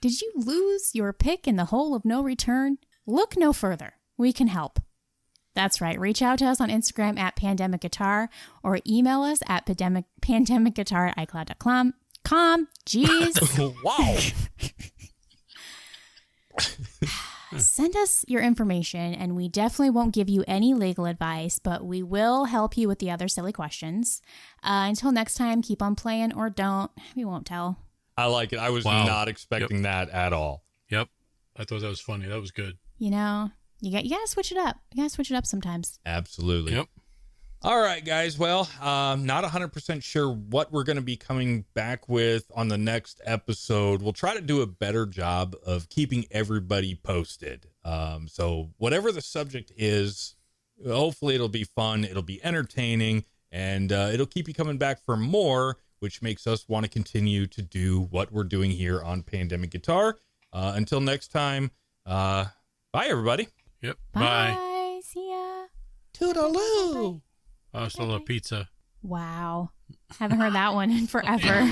S3: Did you lose your pick in the hole of no return? Look no further. We can help. That's right. Reach out to us on Instagram at Pandemic Guitar or email us at pandemicguitar@icloud.com. Jeez.
S1: Wow.
S3: Send us your information, and we definitely won't give you any legal advice, but we will help you with the other silly questions. Until next time, keep on playing or don't. We won't tell.
S1: I like it. I was
S2: Wow.
S1: not expecting that at all.
S2: Yep. I thought that was funny. That was good.
S3: You know, you gotta switch it up. You gotta switch it up sometimes.
S1: Absolutely.
S2: Yep.
S1: All right, guys. Well, not 100% sure what we're going to be coming back with on the next episode. We'll try to do a better job of keeping everybody posted. So whatever the subject is, hopefully it'll be fun. It'll be entertaining, and it'll keep you coming back for more, which makes us want to continue to do what we're doing here on Pandemic Guitar. Until next time, bye, everybody.
S2: Yep.
S3: Bye.
S2: Bye.
S3: See ya.
S1: Toodaloo.
S2: Hasta la pizza.
S3: Wow. Haven't heard that one in forever.